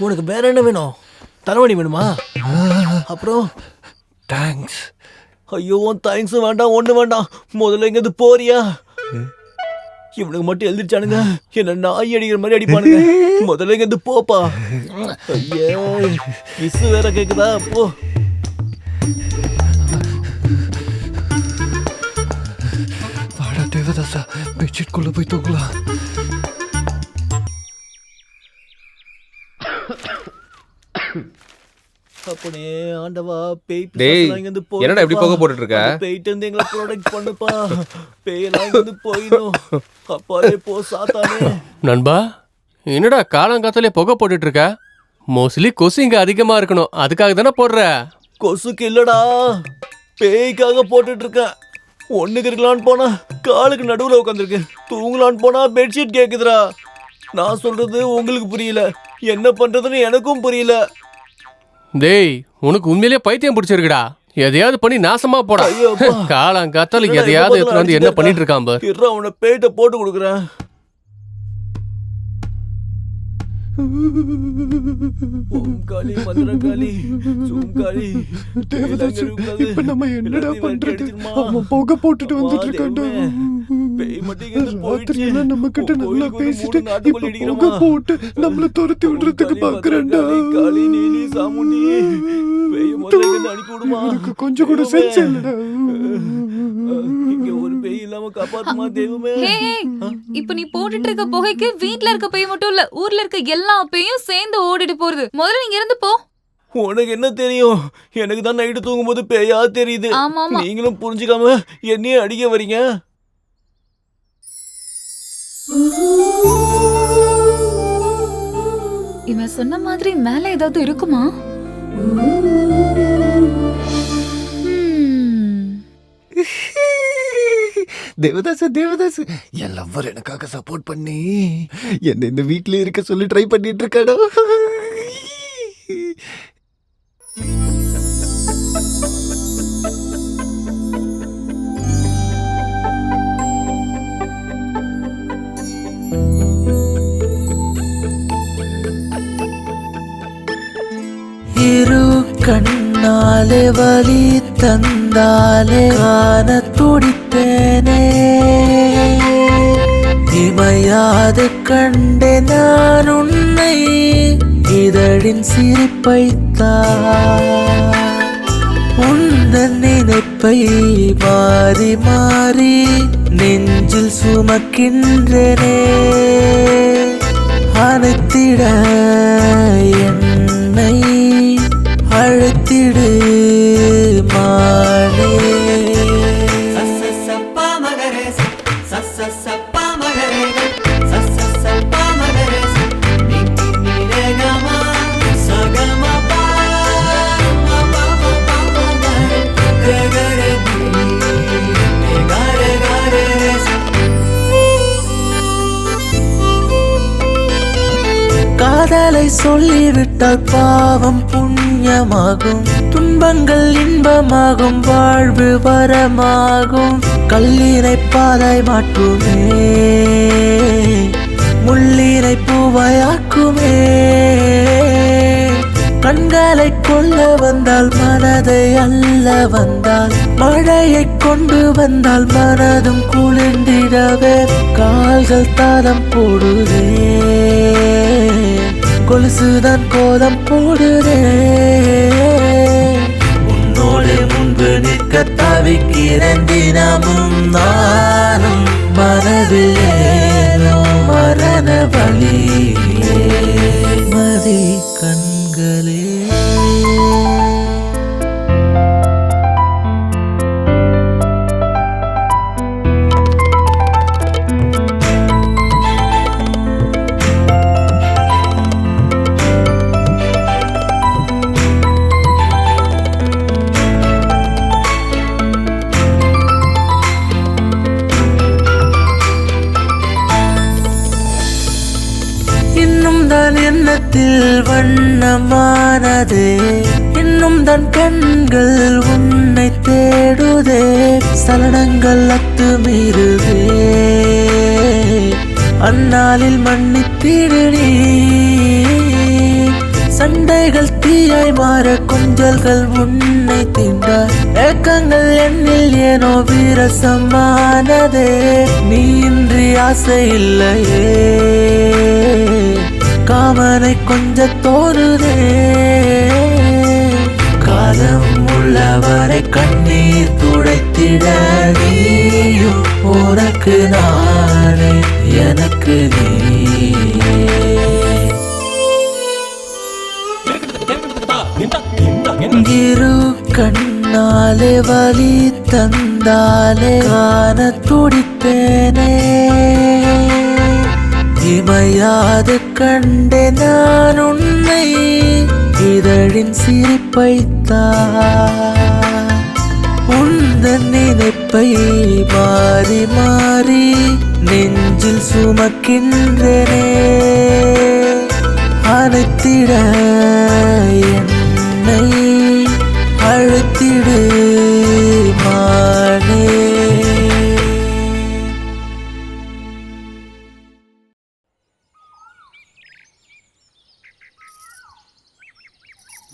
உனக்கு வேற என்ன வேணும்? தலைவணி வேணுமா? அப்புறம் தேங்க்ஸ். ஐயோ தேங்க்ஸ் வேண்டாம், ஒண்ணு வேண்டாம். முதல்ல எங்கேருந்து போறியா? இவனுக்கு மட்டும் எழுதிச்சானுங்க, என்ன நாய் அடிக்கிற மாதிரி அடிப்பானுங்க. முதல்ல எங்கேருந்து போப்பா. ஐயோ கிஸ் வேற கேக்குதா? போ. வாடா தேவதாசா, பெட்ஷீட் குள்ள போய் தூங்கலாம். அப்பனே ஆண்டவா, பேய் டேய், பிசாசுலாம் இங்கிருந்து போய் என்னடா இப்படி புகை போட்டுட்டு இருக்க? பேய்ட்டு இருந்து எங்களை ப்ரொடெக்ட் பண்ணுப்பா. பேயெல்லாம் இங்கிருந்து போயிடும். அப்பாலே போ சாத்தானே. நண்பா, என்னடா காலங்காத்தாலே புகை போட்டுட்டு இருக்க? மோஸ்ட்லி கொசு இங்க அதிகமா இருக்கணும், அதுக்காக தானே போடுற. கொசுக்கு இல்லடா, பேய்க்காக போட்டுட்டு இருக்கேன். ஒண்ணுக்கு இருக்கலான்னு போனா காலுக்கு நடுவுல உட்காந்துருக்கு. தூங்கலான்னு போனா பெட்ஷீட் கேக்குதுடா. நான் சொல்றது உங்களுக்கு புரியல, என்ன பண்றதுன்னு எனக்கும் புரியல. டேய், உனக்கு உண்மையிலேயே பைத்தியம் பிடிச்சிருக்குடா. எதையாவது பண்ணி நாசமா போடா. காலங்காத்தால எதையாவது எடுத்துட்டு வந்து என்ன பண்ணிட்டு இருக்கான் பார். இருடா, உன்னை பேய்ட்ட போட்டு கொடுக்குறேன். ஓம் காளி மதுரகாளி சூம்காளி. தேவதாசு, இப்ப நம்ம என்னடா பண்றது? அவன் புகை போட்டுட்டு வந்துட்டு இருக்கான்டா. ராத்திரியெல்லாம் நம்ம கிட்ட நல்லா பேசிட்டு இப்ப புகை போட்டு நம்மள துரத்தி விடுறதுக்கு பாக்குறான்டா. காளி நீலி சாமுண்டி, பேய் முதல்ல இங்க அனுப்பி விடுமா. எனக்கு கொஞ்சம் கூட சென்ஸ் இல்லடா. இங்க ஒரு பேய் இல்லாம காப்பாத்துமா தெய்வமே. ஹே, இப்ப நீ போட்டுட்டு இருக்க புகைக்கு வீட்ல இருக்க பேய் மட்டும் இல்ல, ஊர்ல இருக்க எல்லா பேயும் சேர்ந்து ஓடிட்டு போறது. முதல்ல நீங்க இருந்து போ. உனக்கு என்ன தெரியும்? எனக்கு தான் நைட்டு தூங்கும் போது பேயா தெரியுது. நீங்களும் புரிஞ்சுக்காம என்னையே அடிக்க வரீங்க. இவன் சொன்ன மாதிரி மேல ஏதாவது இருக்குமா? தேவதாசு தேவதாசு, என் லவ்வர் எனக்காக சப்போர்ட் பண்ணி என்ன இந்த வீட்ல இருக்க சொல்லி ட்ரை பண்ணிட்டு இருக்காடா. இரு கண்ணாலே வலி தந்தாலே காண துடித்தேனே. இமையாது கண்டே நான் உன்னை, இதழின் சிரிப்பைத்தான். உந்தன் நினைப்பை மாறி மாறி நெஞ்சில் சுமக்கின்றனே. அனைத்திட என்னை அழைத்திடு மானே. காதலை சொல்லிவிட்டால் பாவம் புண்ணியமாகும், துன்பங்கள் இன்பமாகும், வாழ்வு வரமாகும். கல்லினை பாதாய் மாட்டுமே, முள்ளினை பூவாயாக்குமே. கண்களை கொள்ள வந்தால் மனதை அல்ல வந்தால், மழையை கொண்டு வந்தால் மனதும் குளிர்ந்திடவே. கால்கள் தாளம் போடுதே, கொலுசுதான் கோலம் போடுதே. உன்னோடு முன்பு நிற்க தவிக்கிறேன் தினமும் நானும். மனதில் ஏனோ மரண வலியே மதி கண்களே. எண்ணத்தில் வண்ணமானதே, இன்னும் தன் கண்கள் உன்னை தேடுதே. சலனங்கள் அத்துமீறுதே, அந்நாளில் மன்னித்திடு நீ. சண்டைகள் தீயாய் மாற கொஞ்சல்கள் உன்னை தீண்ட ஏக்கங்கள் என்னில் ஏனோ வீரசமானதே. நீ இன்றி ஆசை இல்லையே காமனை கொஞ்ச தோணுதே. காலம் உள்ளவரை கண்ணீர் துடைத்திட நீயும் உனக்கு நானே எனக்கு நீயே. இரு கண்ணாலே வலி தந்தாலே காண துடித்தேனே. இமையாது கண்டே நான் உன்னை இதழின் சிரிப்பைத்தான். உந்தன் நினைப்பை மாறி மாறி நெஞ்சில் சுமக்கின்றனே. அனைத்திட என்னை அழைத்திடு மானே.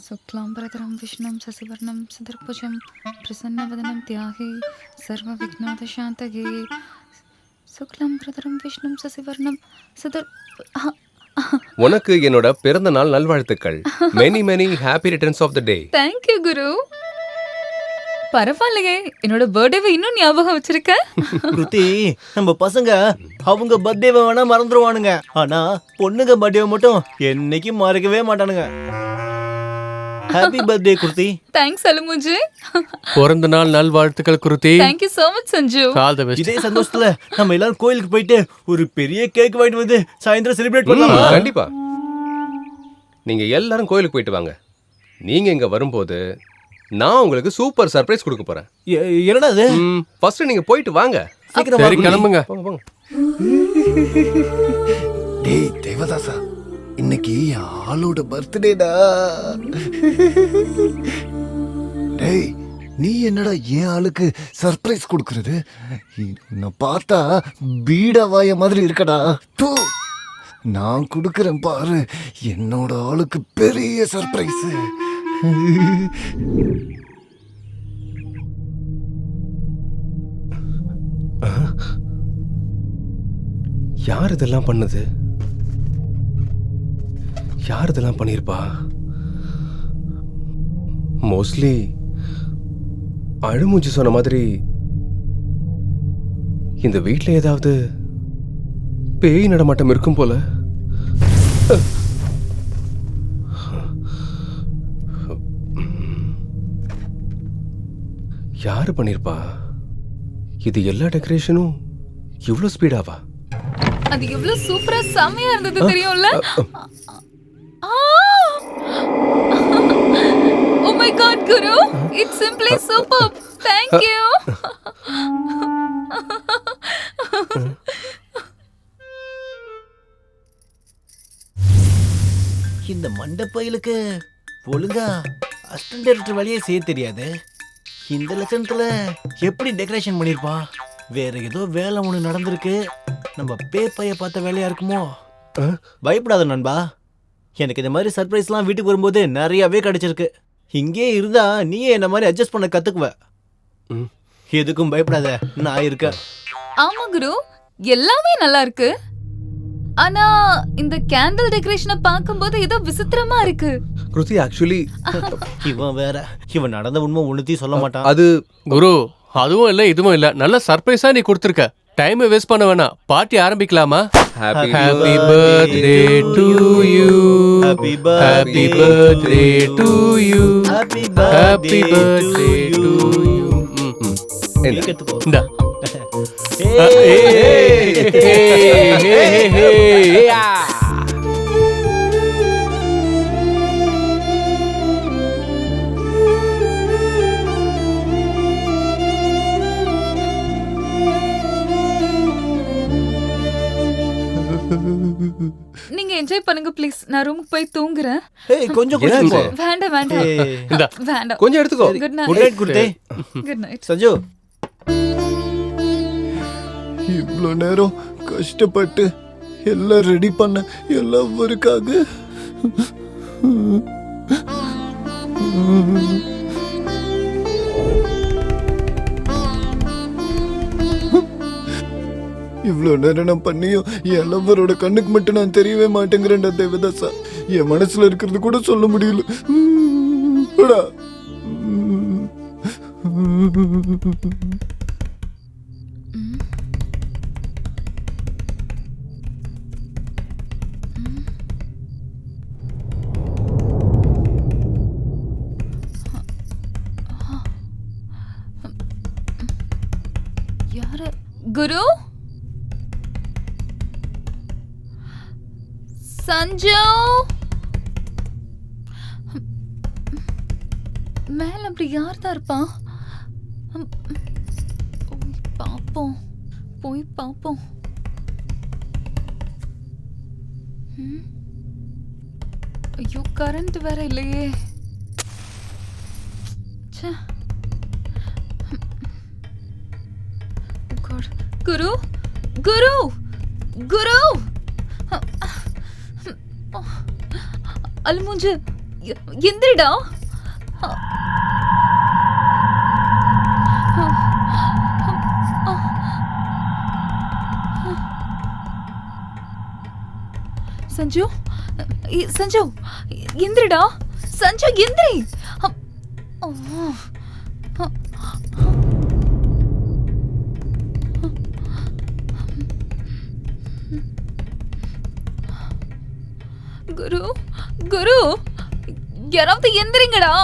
शुक्लाम्बरधरं विष्णुं शशिवर्णं चतुर्भुजं प्रसन्नवदनं ध्याये सर्वविघ्नोपशान्तये. शुक्लाम्बरधरं विष्णुं शशिवर्णं உனக்கு என்னோட பிறந்த நாள் நல்வாழ்த்துக்கள். Many many happy returns of the day. Thank you குரு. பரவாயில்லையே, என்னோட பர்த்டேவை இன்னும் ஞாபகம் வச்சிருக்க. குருதி, நம்ம பசங்க அவங்க பர்த்டேவை வேணா மறந்துடுவானுங்க, ஆனா பொண்ணுங்க பர்த்டேவை மட்டும் என்னைக்கும் மறக்கவே மாட்டானுங்க. ஹாப்பி பர்த்டே குருதி. தேங்க்ஸ் அலுமுஜி. பிறந்த நாள் நல்வாழ்த்துக்கள் குருதி. Thank you so much Sanju. All the best. இதே சந்தோஷத்துல நம்ம எல்லாரும் கோயிலுக்கு போயிட்டு ஒரு பெரிய கேக் வாங்கிட்டு வந்து சாயந்தரம் செலிப்ரேட் பண்ணலாம். கண்டிப்பா. நீங்க எல்லாரும் கோயிலுக்கு போயிட்டு வாங்க. நீங்க இங்க வரும்போது நான் உங்களுக்கு சூப்பர் சர்ப்ரைஸ் கொடுக்க போறேன். என்னடா அது? ஃபர்ஸ்ட் நீங்க போயிட்டு வாங்க. சீக்கிரம் சரி கிளம்புங்க. போங்க. டேய் தேவதாசா, இன்னைக்கு என் ஆளோட பர்த்டேடா. டேய், நீ என்னடா என் ஆளுக்கு சர்ப்ரைஸ் கொடுக்கறது? நான் பார்த்தா பீடவாய மாதிரி இருக்கடா. தூ, நான் கொடுக்கறேன் பாரு என்னோட ஆளுக்கு பெரிய சர்ப்ரைஸ். யார் இதெல்லாம் பண்ணது? யார் இதெல்லாம் பண்ணிருப்பா? மோஸ்ட்லி அழுமூஞ்சி சொன்ன மாதிரி இந்த வீட்ல ஏதாவது பேய் நடமாட்டம் இருக்கும் போல. யாரு பண்ணிருப்பா? இது எல்லா டெக்கரேஷனும் இவ்வளவு ஸ்பீடாவா? அது எவ்வளவு சூப்பரா செமையா இருந்தது தெரியும்ல? Oh my god Guru, it's simply superb. Thank you. இந்த மண்டப்பையிலுக்கு ஒழுங்கா அசிஸ்டன்ட் டைரக்டர் வேலையே செய்ய தெரியாது. இந்த லட்சணத்துல எப்படி டெக்கரேஷன் பண்ணிருப்பா? வேற ஏதோ வேலை ஒண்ணு நடந்திருக்கு. நம்ம பேப்பைய பார்த்த வேலையா இருக்குமோ? பயப்படாத நண்பா, எனக்கு இந்த மாதிரி சர்ப்ரைஸ்லாம் வீட்டுக்கு வரும்போது நிறையவே கிடைச்சிருக்கு. இங்கே இருந்தா நீயே என்ன மாதிரி அட்ஜஸ்ட் பண்ண கத்துக்குவ. எதுக்கும் பயப்படாத, நான் இருக்கேன். ஆமா குரு, எல்லாமே நல்லா இருக்கு. ஆனா இந்த கேண்டில் டெக்கரேஷனை பார்க்கும்போது ஏதோ விசித்திரமா இருக்கு. கிருதி, ஆக்சுவலி இவன் வேற, இவன் நடந்த உண்மை ஒண்ணுத்தையும் சொல்ல மாட்டான். அது குரு, அதுவும் இல்ல இதுவும் இல்ல, நல்ல சர்ப்ரைஸா நீ கொடுத்துருக்க. டைம் வேஸ்ட் பண்ண வேணாம், பார்ட்டி ஆரம்பிக்கலாமா? Happy birthday to you, happy birthday to you, happy birthday to you. இந்தா. நீங்க என்ஜாய் பண்ணுங்க ப்ளீஸ். நான் ரூமுக்கு போய் தூங்குறேன். கொஞ்சம் வேண்டாம் வேண்டாம் வேண்டாம், கொஞ்சம் எடுத்துக்கோ. குட் குட் நைட் குருதே. Good night Sanju. இவ்வளோ நேரம் கஷ்டப்பட்டு எல்லாம் ரெடி பண்ண எல்லாம் ஒருக்காக. இவ்வளோ நேரம் நான் பண்ணியும் என் லவ்வரோட கண்ணுக்கு மட்டும் நான் தெரியவே மாட்டேங்கிறேன்டா தேவதாசா. என் மனசுல இருக்கிறது கூட சொல்ல முடியல. போடா. யாரு? குரு? சஞ்சு மேல அப்படி யார் தான் இருப்பான்? பாப்போம், போய் பாப்போம். ஐயோ கரண்ட் வேற இல்லையே. ச்சே. குரு குரு குரு அல்முஞ்சு எந்திரிடா. சஞ்சு சஞ்சு எந்திரிடா. சஞ்சு எந்திரி. குரு குரு யாராவது எந்திரிங்கடா.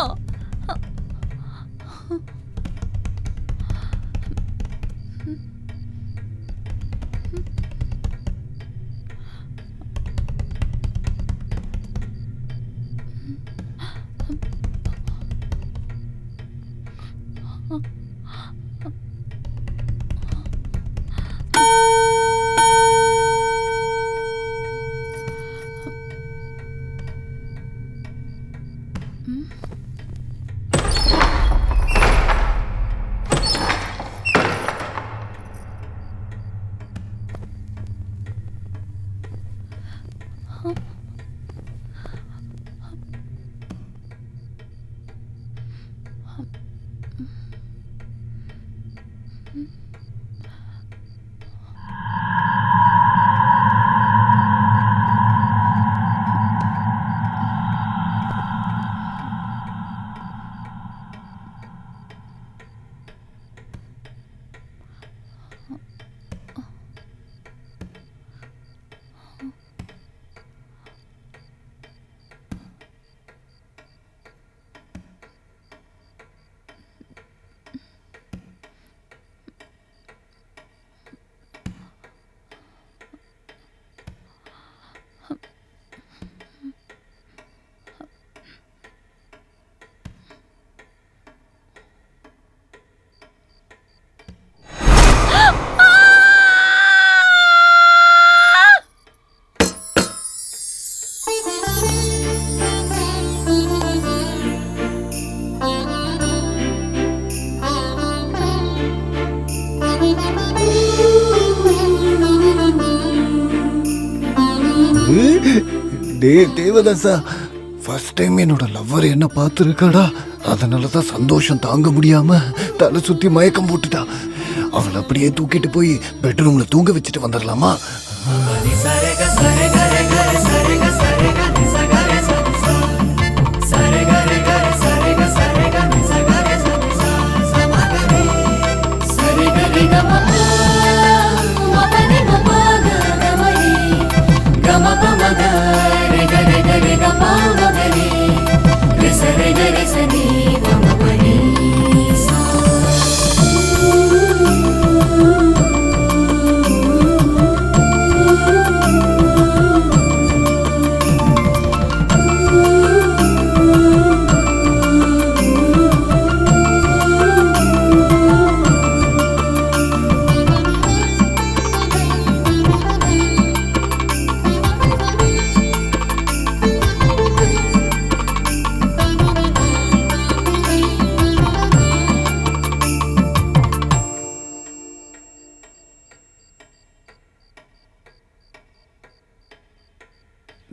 தேவதாசா, ஃபர்ஸ்ட் டைம் என்னோட லவ்வர் என்ன பார்த்துருக்காடா. அதனாலதான் சந்தோஷம் தாங்க முடியாம தலை சுத்தி மயக்கம் போட்டுட்டா. அவளை அப்படியே தூக்கிட்டு போய் பெட்ரூம்ல தூங்க வச்சுட்டு வந்துடலாமா?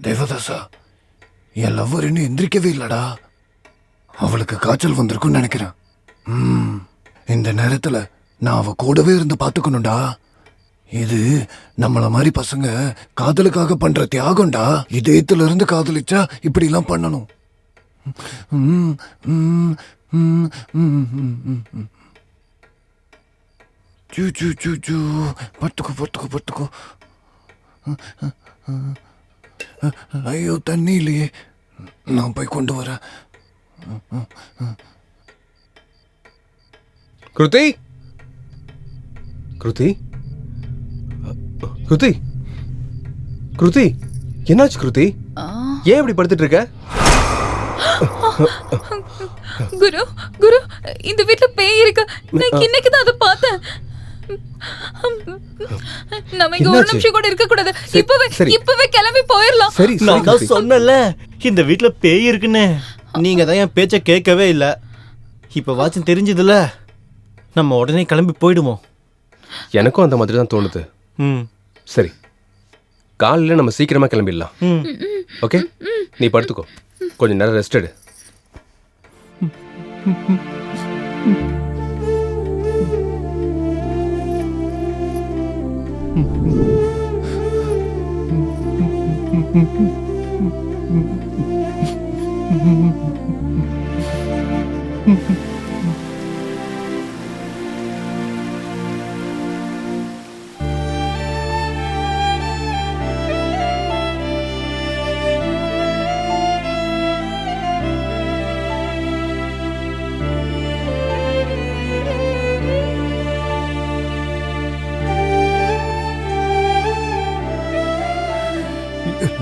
தேவதாசா, என் லவ்வர் இன்னும் எந்திரிக்கவே இல்லடா. அவளுக்கு காய்ச்சல் வந்திருக்குன்னு நினைக்கிறேன். இந்த நேரத்துல நான் அவ கூடவே இருந்து பாத்துக்கணும்டா. இது நம்மள மாதிரி பசங்க காதலுக்காக பண்ற தியாகம்டா. இதயத்துல இருந்து காதலிச்சா இப்படி எல்லாம் பண்ணணும். பத்துக்கோ பத்துக்கோ பத்துக்கோ. ஐயோ தண்ணி இல்லையே, நான் போய் கொண்டு வரேன். கிருதி கிருதி கிருதி கிருதி, என்னாச்சு கிருதி? ஏன் இப்படி படுத்துட்டு இருக்க? குரு குரு, இந்த வீட்ல பேய் இருக்கு. நான் இன்னைக்கு தான் அதை பார்த்தேன். நம்ம இங்க ஒரு நிமிஷம் கூட இருக்க கூடாது. இப்பவே கிளம்பி போயிடலாம். சரி, நான் தான் சொன்னல இந்த வீட்ல பேய் இருக்குன்னு. நீங்க தான் என் பேச்ச கேட்கவே இல்ல. இப்ப வாட்சம் தெரிஞ்சதுல, நம்ம உடனே கிளம்பி போயிடுவோம். எனக்கும் அந்த மாதிரி தான் தோணுது. சரி, காலையில நம்ம சீக்கிரமா கிளம்பிடலாம். ஓகே, நீ படுத்துக்கோ, கொஞ்ச நேரம் ரெஸ்ட் எடு.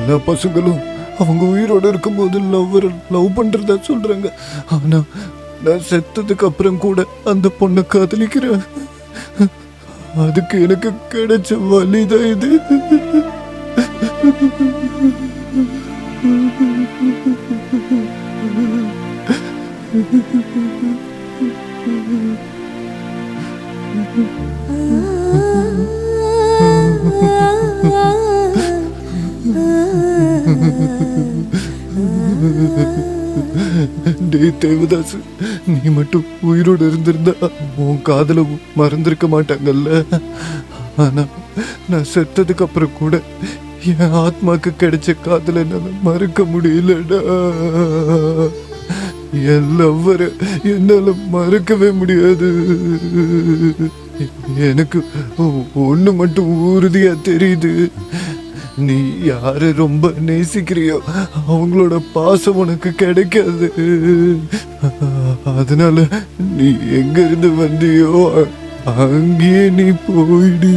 எல்லா பசங்களும் அவங்க உயிரோட இருக்கும்போது லவ் பண்றதா சொல்றாங்க. ஆனா நான் செத்ததுக்கு அப்புறம் கூட அந்த பொண்ணை காதலிக்கிறேன். அதுக்கு எனக்கு கிடைச்ச வலிதான் இது. டேய் தேவதாசு, நீ மட்டும் உயிரோடு இருந்திருந்தா உன் காதல மறந்திருக்க மாட்டாங்கல்ல. ஆனா நான் செத்ததுக்கு அப்புறம் கூட என் ஆத்மாக்கு கிடைச்ச காதல என்னால மறக்க முடியலடா. என் லவ்வரை என்னால மறக்கவே முடியாது. எனக்கு ஒண்ணு மட்டும் உறுதியா தெரியுது, நீ யாரை ரொம்ப நேசிக்கிறியோ அவங்களோட பாசம் உனக்கு கிடைக்காது. அதனால நீ எங்க இருந்து வந்தியோ அங்கேயே நீ போயிடு.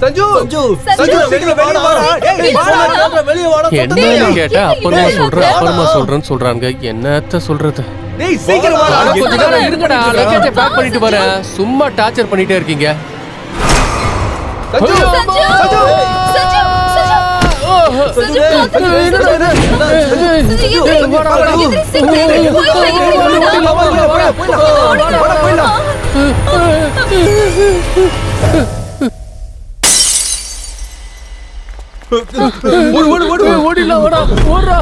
சஞ்சு சஞ்சு சஞ்சு, சீக்கிரம் வெளிய வாடா. டேய் வாடா, வெளிய வாடா. என்ன கேட்டா அப்புறமா சொல்றேன்னு சொல்றாங்க. என்னத்த சொல்றது? டேய் சீக்கிரம் வாடா. கொஞ்ச நேரம் இருங்கடா, லக்கேஜை பேக் பண்ணிட்டு வரேன். சும்மா டார்ச்சர் பண்ணிட்டே இருக்கீங்க. சஞ்சு சஞ்சு ஓடிடலாம், வாடா, ஓடுறா.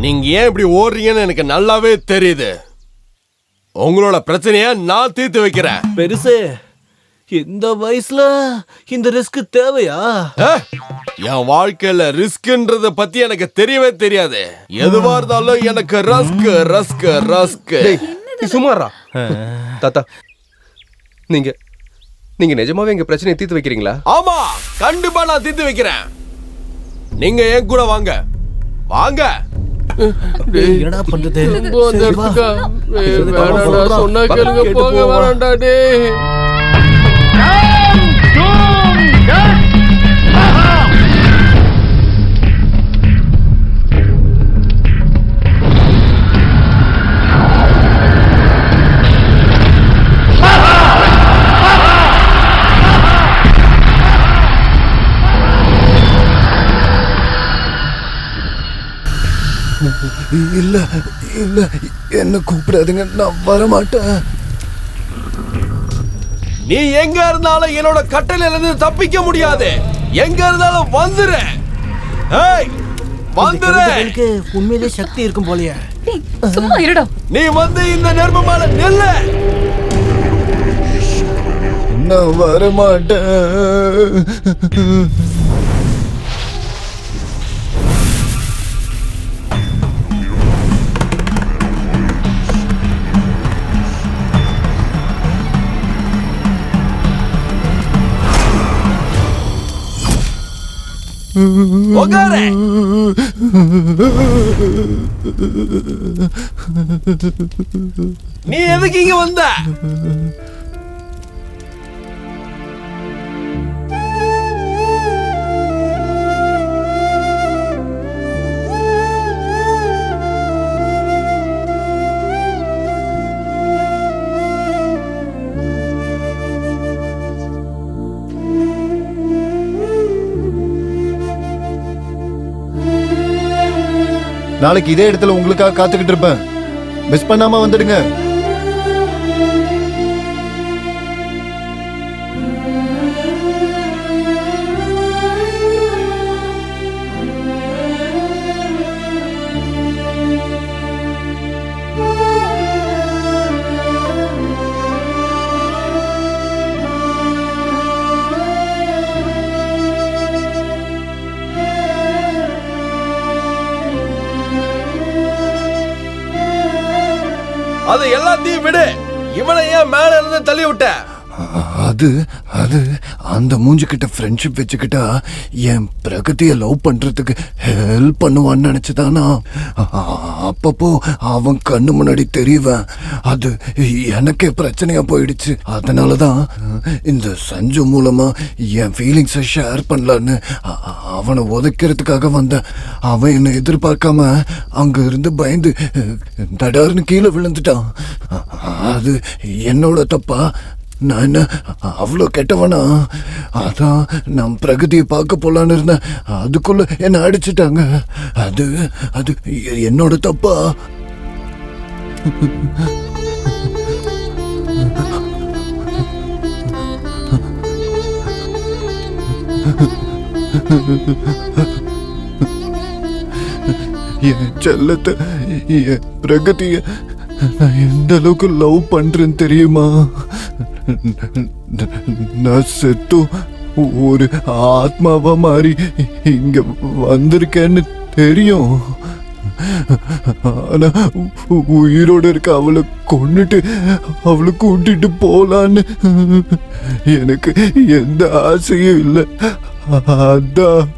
நீங்க ஏன் இப்படி ஓடுறீங்கன்னு எனக்கு நல்லாவே தெரியுது. உங்களோட பிரச்சனைய நான் தீர்த்து வைக்கிறேன். பெருசு, இந்த வயசுல இந்த ரிஸ்க் தேவையா? என் வாழ்க்கையில ரிஸ்க்ன்றத பத்தி எனக்கு தெரியவே தெரியாது. எதுவா இருந்தாலும் எனக்கு ரஸ்க் ரஸ்க் ரஸ்க். சுமாரா தாத்தா, நீங்க நீங்க நிஜமாவே எங்க பிரச்சனையை தீர்த்து வைக்கிறீங்களா? ஆமா, கண்டிப்பா நான் தீர்த்து வைக்கிறேன். நீங்க என் கூட வாங்க. வாங்க. என்னடா பண்றது? சொன்னா கேளுங்க, போக வேண்டாம்டா டேய். இல்ல இல்ல, என்ன கூப்பிடாதுங்க, நான் வரமாட்டேன். நீ எங்க இருந்தாலும் என்னோட கட்டளையில இருந்து தப்பிக்க முடியாது. எங்க இருந்தாலும் வந்துரு. ஏய், வந்துரு. உண்மையிலே சக்தி இருக்கும் போலயே. சும்மா இருடா. நீ வந்து இந்த நெருப்பு மேல நில்லு. நான் வரமாட்டேன். உட்காரு. நீ எதுக்கு இங்க வந்த? நாளைக்கு இதே இடத்துல உங்களுக்காக காத்துக்கிட்டு இருப்பேன். மிஸ் பண்ணாம வந்துடுங்க. அது எல்லாத்தையும் விடு. இவனை ஏன் மேல இருந்து தள்ளி விட்ட? அது அது அந்த மூஞ்சிக்கிட்ட ஃப்ரெண்ட்ஷிப் வச்சுக்கிட்டா என் பிரகதியை லவ் பண்றதுக்கு ஹெல்ப் பண்ணுவான்னு நினைச்சுதானா? அப்பப்போ அவன் கண்ணு முன்னாடி தெரியவன். அது எனக்கே பிரச்சனையா போயிடுச்சு. அதனாலதான் இந்த சஞ்சு மூலமா என் ஃபீலிங்ஸை ஷேர் பண்ணலான்னு அவனை உதைக்கிறதுக்காக வந்தேன். அவன் என்னை எதிர்பார்க்காம அங்க இருந்து பயந்து தடார்னு கீழே விழுந்துட்டான். அது என்னோட தப்பா? நான் என்ன அவ்வளோ கெட்டவனா? அதான் நான் பிரகதியை பார்க்க போலான்னு இருந்தேன். அதுக்குள்ள என்ன அடிச்சிட்டாங்க. அது அது என்னோட தப்பா? என் செல்லத்தை, என் பிரகதிய நான் எந்த அளவுக்கு லவ் பண்றேன்னு தெரியுமா? நான் செத்தும் ஒரு ஆத்மாவா மாறி இங்க வந்திருக்கேன்னு தெரியும். ஆனா உயிரோட இருக்க அவளை கொன்னுட்டு அவளை கூட்டிட்டு போலான்னு எனக்கு எந்த ஆசையும் இல்லை. அதான்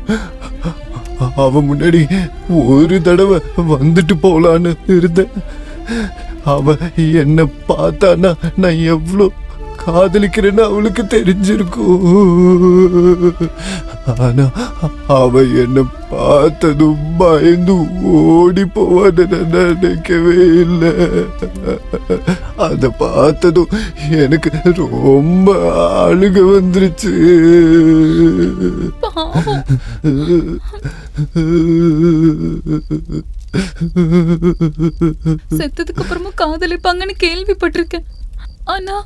அவ முன்னாடி ஒரு தடவை வந்துட்டு போலான்னு இருந்தேன். அவ என்ன பார்த்தானா நான் எவ்வளோ காதலிக்கிறேன்னு அவளுக்கு தெரிஞ்சிருக்கும். ஆனா அவ என்ன பார்த்ததும் பயந்து ஓடி போவான்னு நான் நினைக்கவே இல்லை. அத பார்த்ததும் எனக்கு ரொம்ப அழுக வந்துருச்சு. செத்ததுக்கு அப்புறமும் காதலிப்பாங்கன்னு கேள்விப்பட்டிருக்கேன். ஆனா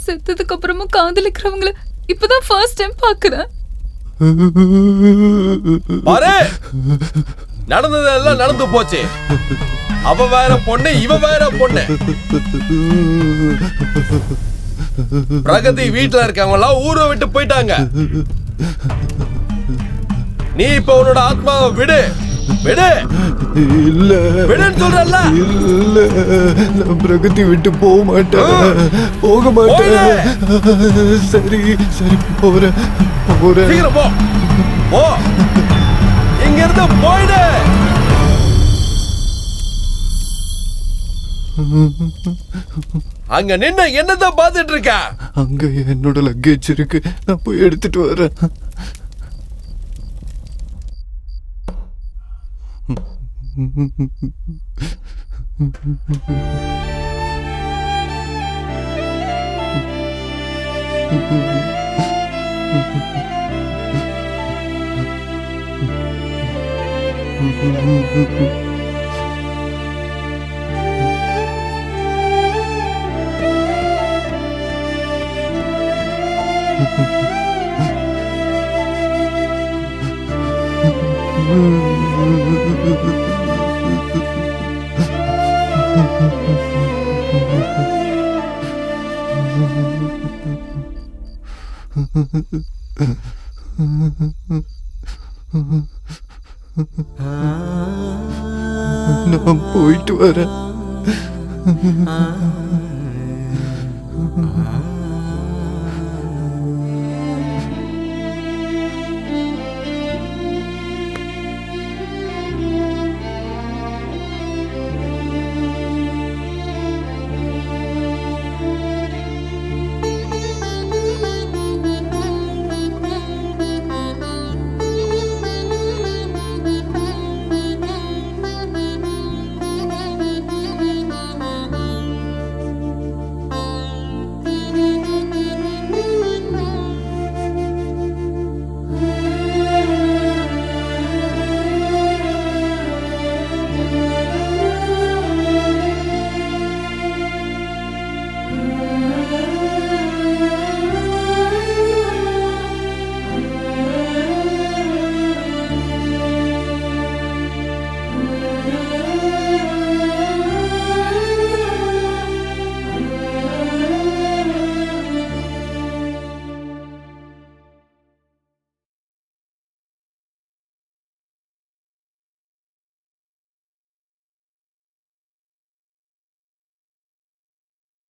செத்ததுக்கு அப்புறமும் காதலிக்கிறவங்கள இப்பதான் ஃபர்ஸ்ட் டைம் பாக்குறேன். பாரு, நடந்ததெல்லாம் நடந்து போச்சு. அவ வேற பொண்ணு, இவ வேற பொண்ணு. பிரகதி வீட்டுல இருக்கவங்க எல்லாம் ஊரை விட்டு போயிட்டாங்க. நீ இப்ப உன்னோட ஆத்மாவை விடு. விடு. இல்ல விடுன்னு சொல்றல்ல. இல்ல, நான் பிரகதி விட்டு போக மாட்டேன். போக மாட்டேன். சரி சரி போறேன் போறேன். சீக்கிரம் போ. போ. இங்க இருந்து போயிடு. அங்க நின்னு என்னதான் பாத்துட்டு இருக்க? அங்க என்னோட லக்கேஜ் இருக்கு, நான் போய் எடுத்துட்டு வரேன். நான் போயிட்டு வரேன்.